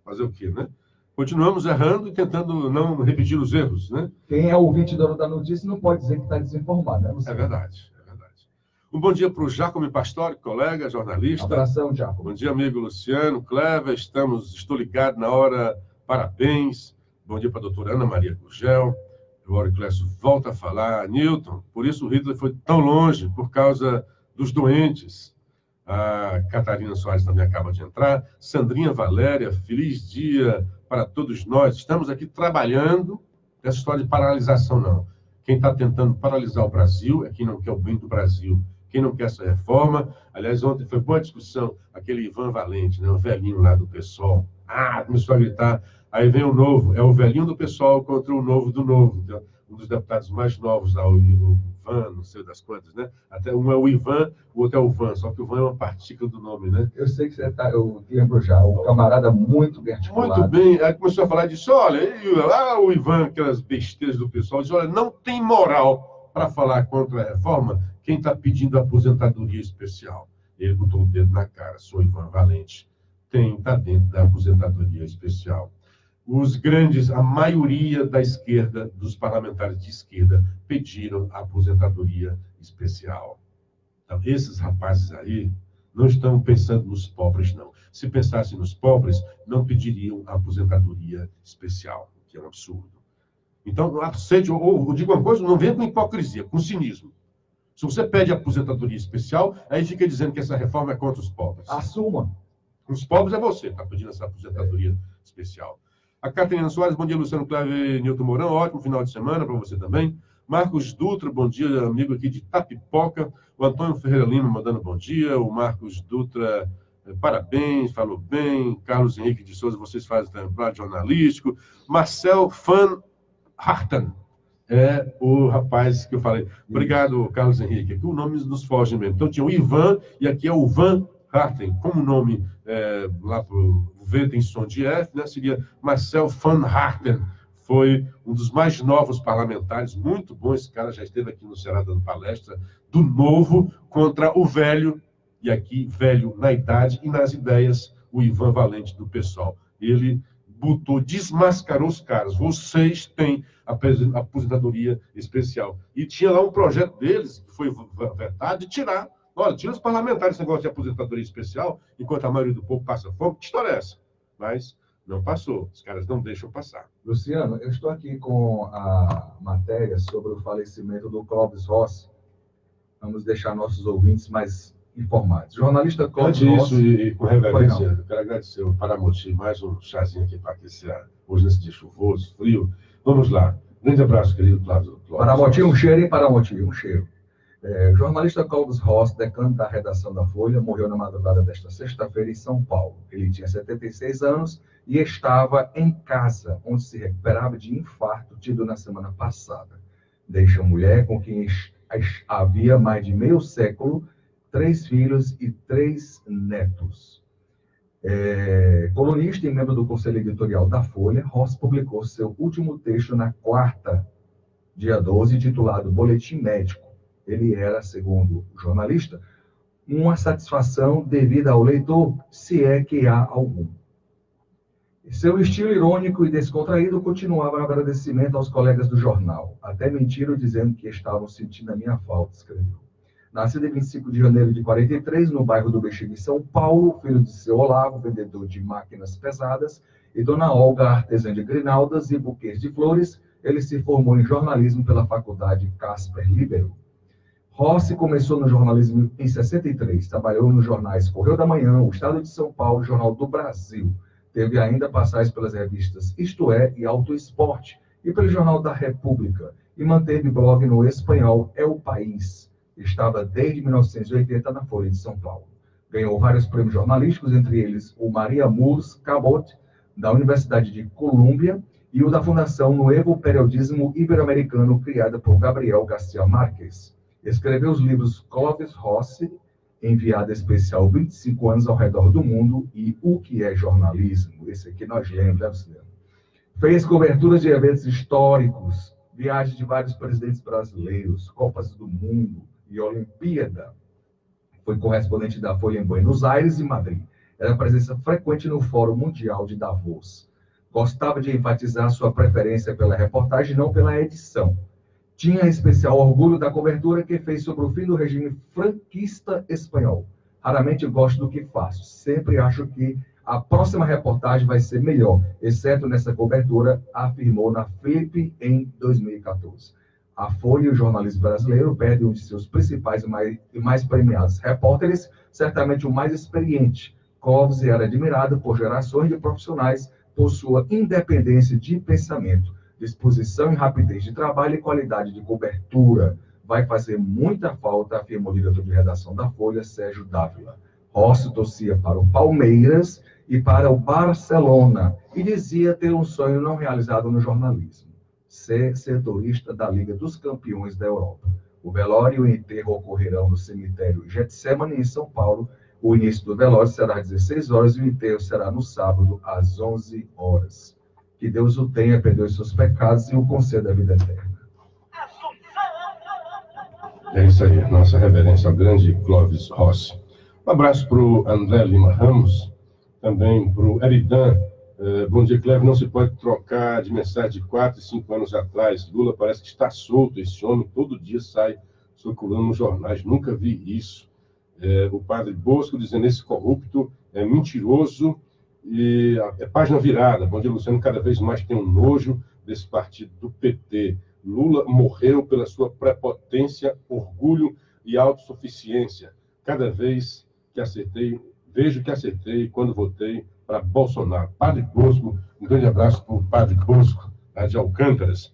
Fazer o quê, né? Continuamos errando e tentando não repetir os erros, né? Quem é ouvinte da notícia não pode dizer que está desinformado, né? É verdade, é verdade. Um bom dia para o Giacomo Pastore, colega, jornalista. Abração, Giacomo. Bom dia, amigo Luciano, Clever, estou ligado na hora, parabéns. Bom dia para a doutora Ana Maria Gurgel. O Auriclésio volta a falar. Newton, por isso o Hitler foi tão longe, por causa dos doentes. A Catarina Soares também acaba de entrar. Sandrinha Valéria, feliz dia para todos nós. Estamos aqui trabalhando essa história de paralisação, não. Quem está tentando paralisar o Brasil é quem não quer o bem do Brasil. Quem não quer essa reforma... Aliás, ontem foi boa discussão, aquele Ivan Valente, né, o velhinho lá do PSOL. Começou a gritar. Aí vem o novo. É o velhinho do PSOL contra o novo do novo. Então, um dos deputados mais novos lá, o Ivan, não sei das quantas, né? Até um é o Ivan, o outro é o Van, só que o Van é uma partícula do nome, né? Eu sei que você está, eu lembro já, o camarada muito bem articulado. Muito bem, aí começou a falar disso, olha, lá o Ivan, aquelas besteiras do pessoal, diz, olha, não tem moral para falar contra a reforma quem está pedindo aposentadoria especial. Ele botou o dedo na cara, sou Ivan Valente, está dentro da aposentadoria especial. Os grandes, a maioria da esquerda, dos parlamentares de esquerda, pediram a aposentadoria especial. Então, esses rapazes aí não estão pensando nos pobres, não. Se pensassem nos pobres, não pediriam a aposentadoria especial, que é um absurdo. Então, aceite, ou digo uma coisa, não venha com hipocrisia, com cinismo. Se você pede aposentadoria especial, aí fica dizendo que essa reforma é contra os pobres. Assuma. Os pobres é você que está pedindo essa aposentadoria especial. A Catarina Soares, bom dia, Luciano Clever e Nilton Mourão, ótimo final de semana para você também. Marcos Dutra, bom dia, amigo aqui de Tapipoca. O Antônio Ferreira Lima mandando bom dia. O Marcos Dutra, parabéns, falou bem. Carlos Henrique de Souza, vocês fazem trabalho jornalístico. Marcel Van Harten é o rapaz que eu falei. Obrigado, Carlos Henrique. Aqui o nome nos foge mesmo. Então tinha o Ivan e aqui é o Van Harten. Como o nome lá para o V tem som de F, né? Seria Marcel Van Harten. Foi um dos mais novos parlamentares, muito bom. Esse cara já esteve aqui no Ceará dando palestra, do novo contra o velho, e aqui velho na idade e nas ideias, o Ivan Valente do PSOL. Ele desmascarou os caras. Vocês têm aposentadoria especial. E tinha lá um projeto deles, que foi vetado, de tirar. Olha, tira os parlamentares esse negócio de aposentadoria especial, enquanto a maioria do povo passa fome. Que história é essa? Mas não passou. Os caras não deixam passar. Luciano, eu estou aqui com a matéria sobre o falecimento do Clóvis Rossi. Vamos deixar nossos ouvintes mais informados. Jornalista Clóvis Rossi... E com reverência, eu quero agradecer o Paramoti, mais um chazinho aqui para aquecer hoje nesse dia chuvoso, frio. Vamos lá. Grande abraço, querido Clóvis. Paramoti, um cheiro, hein, Paramoti? Um cheiro. Jornalista Clóvis Rossi, decano da redação da Folha, morreu na madrugada desta sexta-feira em São Paulo. Ele tinha 76 anos e estava em casa, onde se recuperava de infarto tido na semana passada. Deixa a mulher com quem havia mais de meio século, 3 filhos e 3 netos. Colunista e membro do Conselho Editorial da Folha, Rossi publicou seu último texto na quarta, dia 12, titulado Boletim Médico. Ele era, segundo o jornalista, uma satisfação devida ao leitor, se é que há algum. Seu estilo irônico e descontraído continuava no agradecimento aos colegas do jornal. Até mentiram dizendo que estavam sentindo a minha falta, escreveu. Nascido em 25 de janeiro de 43, no bairro do Bexiga, em São Paulo, filho de seu Olavo, vendedor de máquinas pesadas, e dona Olga, artesã de grinaldas e buquês de flores, ele se formou em jornalismo pela Faculdade Casper Libero. Rossi começou no jornalismo em 63, trabalhou nos jornais Correio da Manhã, O Estado de São Paulo, Jornal do Brasil. Teve ainda passagens pelas revistas Isto É e Auto Esporte e pelo Jornal da República, e manteve blog no espanhol É o País. Estava desde 1980 na Folha de São Paulo. Ganhou vários prêmios jornalísticos, entre eles o Maria Moores Cabot, da Universidade de Colômbia, e o da Fundação Nuevo Periodismo Ibero-Americano, criada por Gabriel García Márquez. Escreveu os livros Clovis Rossi, Enviada Especial 25 anos ao redor do mundo, e O que é jornalismo? Esse aqui nós lemos, deve ser. Fez coberturas de eventos históricos, viagens de vários presidentes brasileiros, Copas do Mundo e Olimpíada. Foi correspondente da Folha em Buenos Aires e Madrid. Era presença frequente no Fórum Mundial de Davos. Gostava de enfatizar sua preferência pela reportagem, não pela edição. Tinha especial orgulho da cobertura que fez sobre o fim do regime franquista espanhol. Raramente gosto do que faço. Sempre acho que a próxima reportagem vai ser melhor, exceto nessa cobertura, afirmou na Flip em 2014. A Folha e o jornalismo brasileiro perdem um de seus principais e mais premiados repórteres, certamente o mais experiente. Clóvis era admirado por gerações de profissionais por sua independência de pensamento, disposição e rapidez de trabalho e qualidade de cobertura. Vai fazer muita falta, afirmou o diretor de redação da Folha, Sérgio Dávila. Rossi torcia para o Palmeiras e para o Barcelona e dizia ter um sonho não realizado no jornalismo: ser setorista da Liga dos Campeões da Europa. O velório e o enterro ocorrerão no cemitério Getsemane, em São Paulo. O início do velório será às 16 horas e o enterro será no sábado, às 11 horas. Que Deus o tenha, perdoe seus pecados e o conceda a vida eterna. É isso aí, nossa reverência ao grande Clóvis Rossi. Um abraço para o André Lima Ramos, também para o Eridan. Bom dia, Cleber. Não se pode trocar de mensagem de 4 e 5 anos atrás. Lula parece que está solto. Esse homem todo dia sai circulando nos jornais. Nunca vi isso. O padre Bosco dizendo: esse corrupto é mentiroso e é página virada. Bom dia, Luciano. Cada vez mais tem um nojo desse partido do PT. Lula morreu pela sua prepotência, orgulho e autossuficiência. Cada vez que acertei, vejo que acertei quando votei para Bolsonaro. Padre Bosco, um grande abraço para o Padre Bosco, lá de Alcântaras.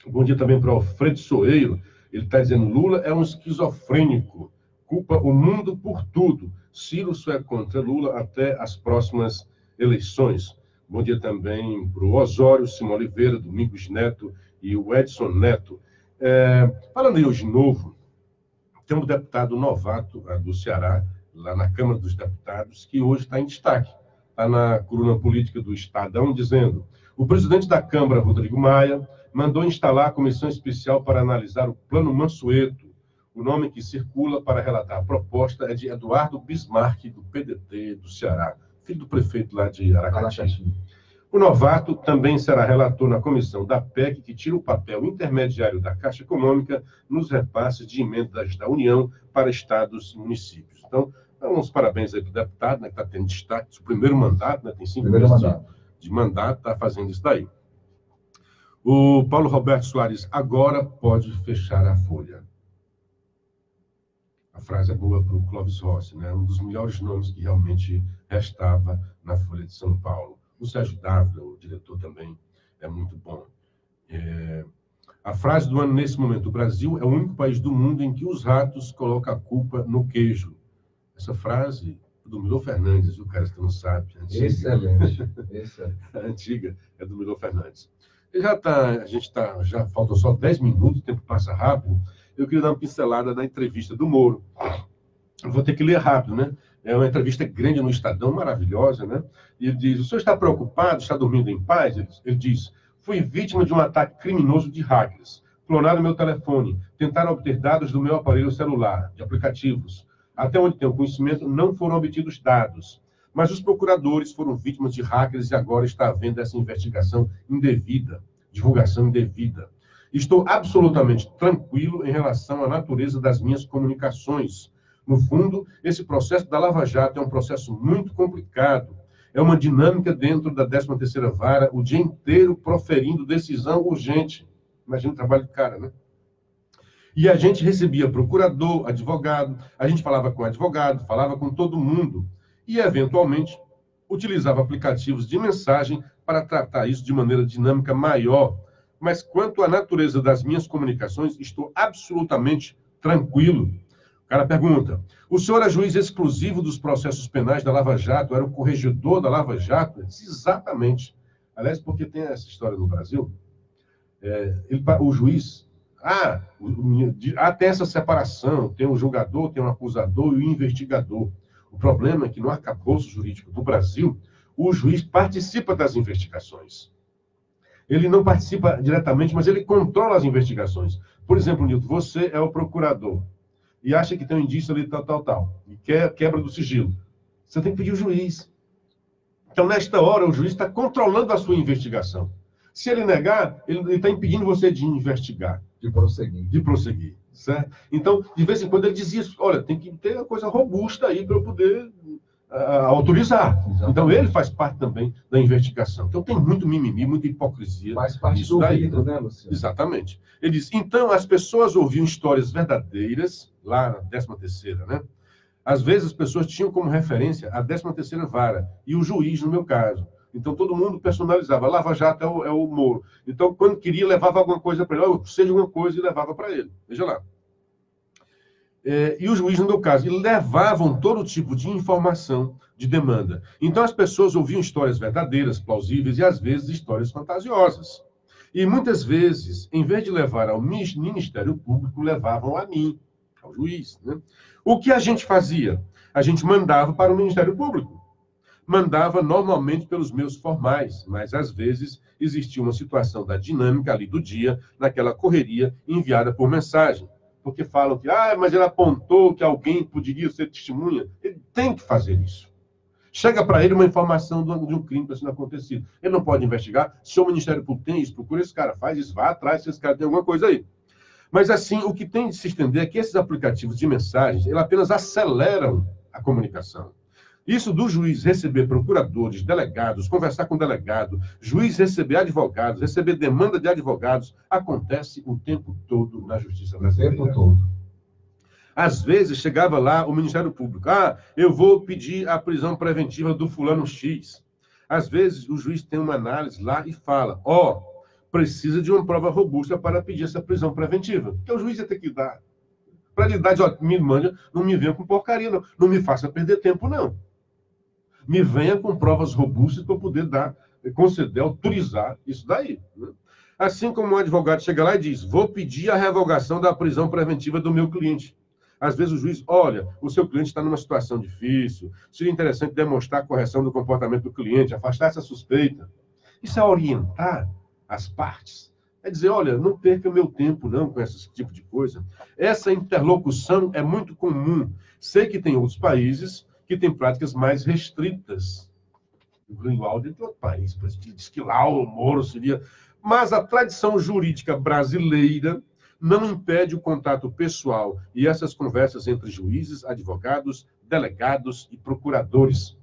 Bom dia também para o Alfredo Soeiro. Ele está dizendo: Lula é um esquizofrênico, culpa o mundo por tudo. Ciro só é contra Lula até as próximas eleições. Bom dia também para o Osório, Simão Oliveira, Domingos Neto e o Edson Neto. Falando aí hoje de novo, tem um deputado novato do Ceará, lá na Câmara dos Deputados, que hoje está em destaque. Está na coluna política do Estadão, dizendo: o presidente da Câmara, Rodrigo Maia, mandou instalar a comissão especial para analisar o Plano Mansueto. O nome que circula para relatar a proposta é de Eduardo Bismarck, do PDT do Ceará, filho do prefeito lá de Aracati. O novato também será relator na comissão da PEC, que tira o papel intermediário da Caixa Econômica nos repasses de emendas da União para estados e municípios. Então, uns parabéns aí para o deputado, né, que está tendo destaque, seu primeiro mandato, né, tem 5 meses de mandato, está fazendo isso daí. O Paulo Roberto Soares: agora pode fechar a Folha. A frase é boa para o Clóvis Rossi, né? Um dos melhores nomes que realmente restava na Folha de São Paulo. O Sérgio Dávila, o diretor, também é muito bom. A frase do ano nesse momento: o Brasil é o único país do mundo em que os ratos colocam a culpa no queijo. Essa frase é do Milor Fernandes, o cara que não sabe. Antiga. Excelente. A antiga é do Milor Fernandes. Já faltam só 10 minutos, o tempo passa rápido. Eu queria dar uma pincelada na entrevista do Moro. Eu vou ter que ler rápido, né? É uma entrevista grande no Estadão, maravilhosa, né? E ele diz: o senhor está preocupado, está dormindo em paz? Ele diz: fui vítima de um ataque criminoso de hackers. Clonaram meu telefone, tentaram obter dados do meu aparelho celular, de aplicativos. Até onde tenho conhecimento, não foram obtidos dados. Mas os procuradores foram vítimas de hackers e agora está havendo essa investigação indevida, divulgação indevida. Estou absolutamente tranquilo em relação à natureza das minhas comunicações. No fundo, esse processo da Lava Jato é um processo muito complicado. É uma dinâmica dentro da 13ª Vara, o dia inteiro proferindo decisão urgente. Imagina o trabalho do cara, né? E a gente recebia procurador, advogado, a gente falava com advogado, falava com todo mundo. E, eventualmente, utilizava aplicativos de mensagem para tratar isso de maneira dinâmica maior. Mas, quanto à natureza das minhas comunicações, estou absolutamente tranquilo. O cara pergunta, o senhor é juiz exclusivo dos processos penais da Lava Jato? Era o corregedor da Lava Jato? Eu disse, exatamente. Aliás, porque tem essa história no Brasil, o juiz... tem essa separação, tem o julgador, tem o acusador e o investigador. O problema é que no arcabouço jurídico do Brasil, o juiz participa das investigações. Ele não participa diretamente, mas ele controla as investigações. Por exemplo, Nilton, você é o procurador e acha que tem um indício ali, tal, e quebra do sigilo. Você tem que pedir o juiz. Então, nesta hora, o juiz está controlando a sua investigação. Se ele negar, ele está impedindo você de investigar. De prosseguir, certo? Então, de vez em quando ele dizia isso, olha, tem que ter uma coisa robusta aí para eu poder autorizar. Exatamente. Então, ele faz parte também da investigação. Então, tem muito mimimi, muita hipocrisia. Faz parte do vidro, né, Luciano? Exatamente. Ele diz, então, as pessoas ouviam histórias verdadeiras, lá na 13ª, né? Às vezes, as pessoas tinham como referência a 13ª Vara, e o juiz, no meu caso. Então, todo mundo personalizava. Lava Jato é o Moro. Então, quando queria, levava alguma coisa para ele. Eu sei de alguma coisa e levava para ele. Veja lá. E o juiz, no meu caso, eles levavam todo tipo de informação de demanda. Então, as pessoas ouviam histórias verdadeiras, plausíveis e, às vezes, histórias fantasiosas. E, muitas vezes, em vez de levar ao Ministério Público, levavam a mim, ao juiz, né? O que a gente fazia? A gente mandava para o Ministério Público. Mandava normalmente pelos meios formais, mas às vezes existia uma situação da dinâmica ali do dia, naquela correria enviada por mensagem. Porque falam que, mas ele apontou que alguém poderia ser testemunha. Ele tem que fazer isso. Chega para ele uma informação de um crime que tenha acontecido. Ele não pode investigar. Se o Ministério Público tem isso, procura esse cara, faz isso, vá atrás se esse cara tem alguma coisa aí. Mas assim, o que tem de se estender é que esses aplicativos de mensagens, eles apenas aceleram a comunicação. Isso do juiz receber procuradores, delegados, conversar com delegado, juiz receber advogados, receber demanda de advogados, acontece o tempo todo na justiça brasileira. O tempo todo. Às vezes chegava lá o Ministério Público, eu vou pedir a prisão preventiva do fulano X. Às vezes o juiz tem uma análise lá e fala, precisa de uma prova robusta para pedir essa prisão preventiva. Que o juiz ia ter que dar. Para lhe dar, me mande, não me venha com porcaria, não me faça perder tempo, não. Me venha com provas robustas para eu poder conceder, autorizar isso daí. Né? Assim como um advogado chega lá e diz, vou pedir a revogação da prisão preventiva do meu cliente. Às vezes o juiz, olha, o seu cliente está numa situação difícil, seria interessante demonstrar a correção do comportamento do cliente, afastar essa suspeita. Isso é orientar as partes. É dizer, olha, não perca meu tempo não com esse tipo de coisa. Essa interlocução é muito comum. Sei que tem outros países que têm práticas mais restritas. O Greenwald é de outro país, por isso que diz que lá o Moro seria... Mas a tradição jurídica brasileira não impede o contato pessoal e essas conversas entre juízes, advogados, delegados e procuradores.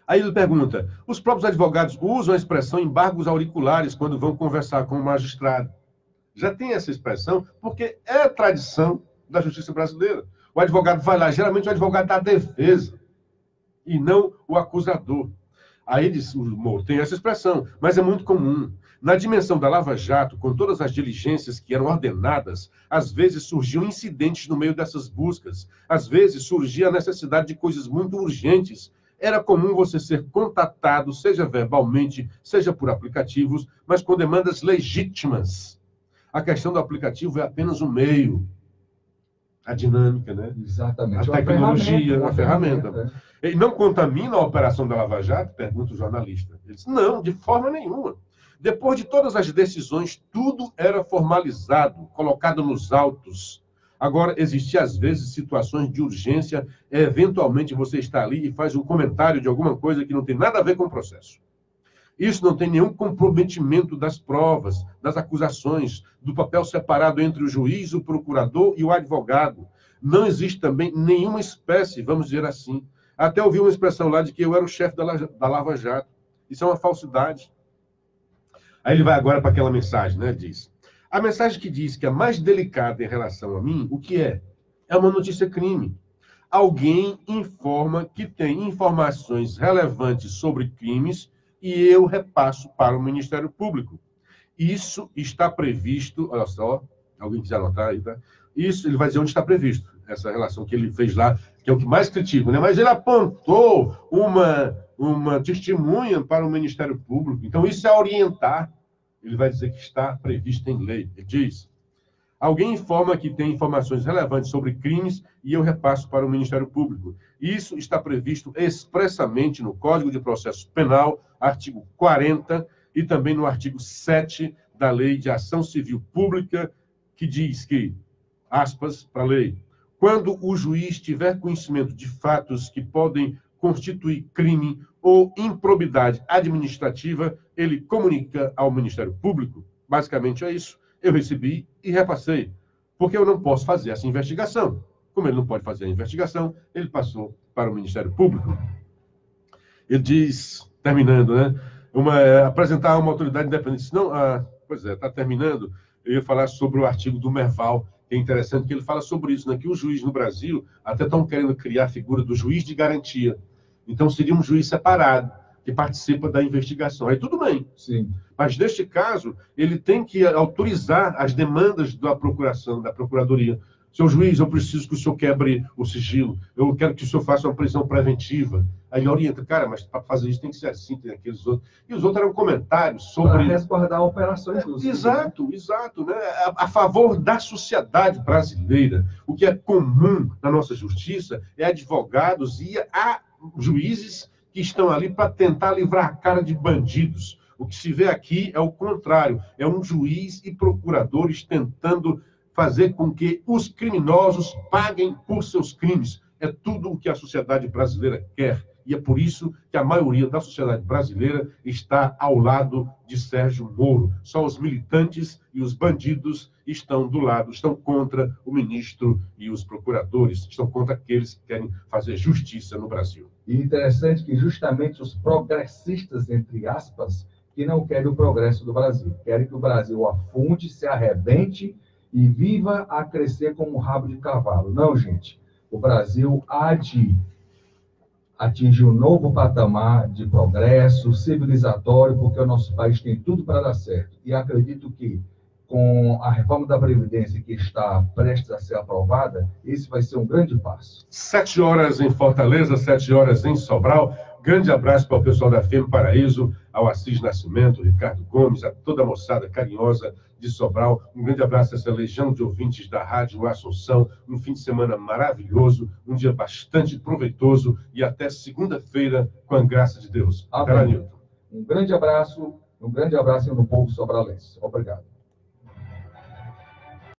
Aí ele pergunta, os próprios advogados usam a expressão embargos auriculares quando vão conversar com o magistrado. Já tem essa expressão porque é a tradição da justiça brasileira. O advogado vai lá, geralmente o advogado da defesa, e não o acusador. Aí diz, o Moro tem essa expressão, mas é muito comum. Na dimensão da Lava Jato, com todas as diligências que eram ordenadas, às vezes surgiam incidentes no meio dessas buscas. Às vezes surgia a necessidade de coisas muito urgentes. Era comum você ser contatado, seja verbalmente, seja por aplicativos, mas com demandas legítimas. A questão do aplicativo é apenas um meio. A dinâmica, né? Exatamente. A tecnologia, uma ferramenta. E não contamina a operação da Lava Jato? Pergunta o jornalista. Ele diz, não, de forma nenhuma. Depois de todas as decisões, tudo era formalizado, colocado nos autos. Agora, existiam, às vezes, situações de urgência, eventualmente você está ali e faz um comentário de alguma coisa que não tem nada a ver com o processo. Isso não tem nenhum comprometimento das provas, das acusações, do papel separado entre o juiz, o procurador e o advogado. Não existe também nenhuma espécie, vamos dizer assim, Até ouvi uma expressão lá de que eu era o chefe da Lava Jato. Isso é uma falsidade. Aí ele vai agora para aquela mensagem, né? Diz: a mensagem que diz que é mais delicada em relação a mim, o que é? É uma notícia crime. Alguém informa que tem informações relevantes sobre crimes e eu repasso para o Ministério Público. Isso está previsto, olha só, alguém quiser anotar aí, tá? Isso, ele vai dizer onde está previsto, essa relação que ele fez lá, que é o que mais critico, né? Mas ele apontou uma testemunha para o Ministério Público. Então, isso é orientar. Ele vai dizer que está previsto em lei. Ele diz: alguém informa que tem informações relevantes sobre crimes e eu repasso para o Ministério Público. Isso está previsto expressamente no Código de Processo Penal, artigo 40, e também no artigo 7 da Lei de Ação Civil Pública, que diz que, aspas, para a lei, quando o juiz tiver conhecimento de fatos que podem constituir crime ou improbidade administrativa, ele comunica ao Ministério Público. Basicamente é isso. Eu recebi e repassei, porque eu não posso fazer essa investigação. Como ele não pode fazer a investigação, ele passou para o Ministério Público. Ele diz, terminando, né? Apresentar uma autoridade independente. Não, pois é, está terminando. Eu ia falar sobre o artigo do Merval, que é interessante que ele fala sobre isso, né? Que o juiz no Brasil até estão querendo criar a figura do juiz de garantia. Então, seria um juiz separado, que participa da investigação. Aí tudo bem. Sim. Mas, neste caso, ele tem que autorizar as demandas da procuração, da procuradoria. Seu juiz, eu preciso que o senhor quebre o sigilo. Eu quero que o senhor faça uma prisão preventiva. Aí ele orienta, cara, mas para fazer isso tem que ser assim, tem aqueles outros. E os outros eram comentários sobre... Para resguardar operações. Exato, né? A favor da sociedade brasileira. O que é comum na nossa justiça é advogados e juízes que estão ali para tentar livrar a cara de bandidos. O que se vê aqui é o contrário. É um juiz e procuradores tentando fazer com que os criminosos paguem por seus crimes. É tudo o que a sociedade brasileira quer. E é por isso que a maioria da sociedade brasileira está ao lado de Sérgio Moro. Só os militantes e os bandidos estão do lado, estão contra o ministro e os procuradores, estão contra aqueles que querem fazer justiça no Brasil. E interessante que justamente os progressistas, entre aspas, que não querem o progresso do Brasil, querem que o Brasil afunde, se arrebente e viva a crescer como um rabo de cavalo. Não, gente. O Brasil há de atingir um novo patamar de progresso civilizatório, porque o nosso país tem tudo para dar certo. E acredito que, com a reforma da Previdência que está prestes a ser aprovada, esse vai ser um grande passo. 7 horas em Fortaleza, 7 horas em Sobral. Grande abraço para o pessoal da FM Paraíso, ao Assis Nascimento, Ricardo Gomes, a toda a moçada carinhosa de Sobral. Um grande abraço a essa legião de ouvintes da Rádio Assunção. Um fim de semana maravilhoso, um dia bastante proveitoso e até segunda-feira, com a graça de Deus. Amém. Um grande abraço no povo sobralense. Obrigado.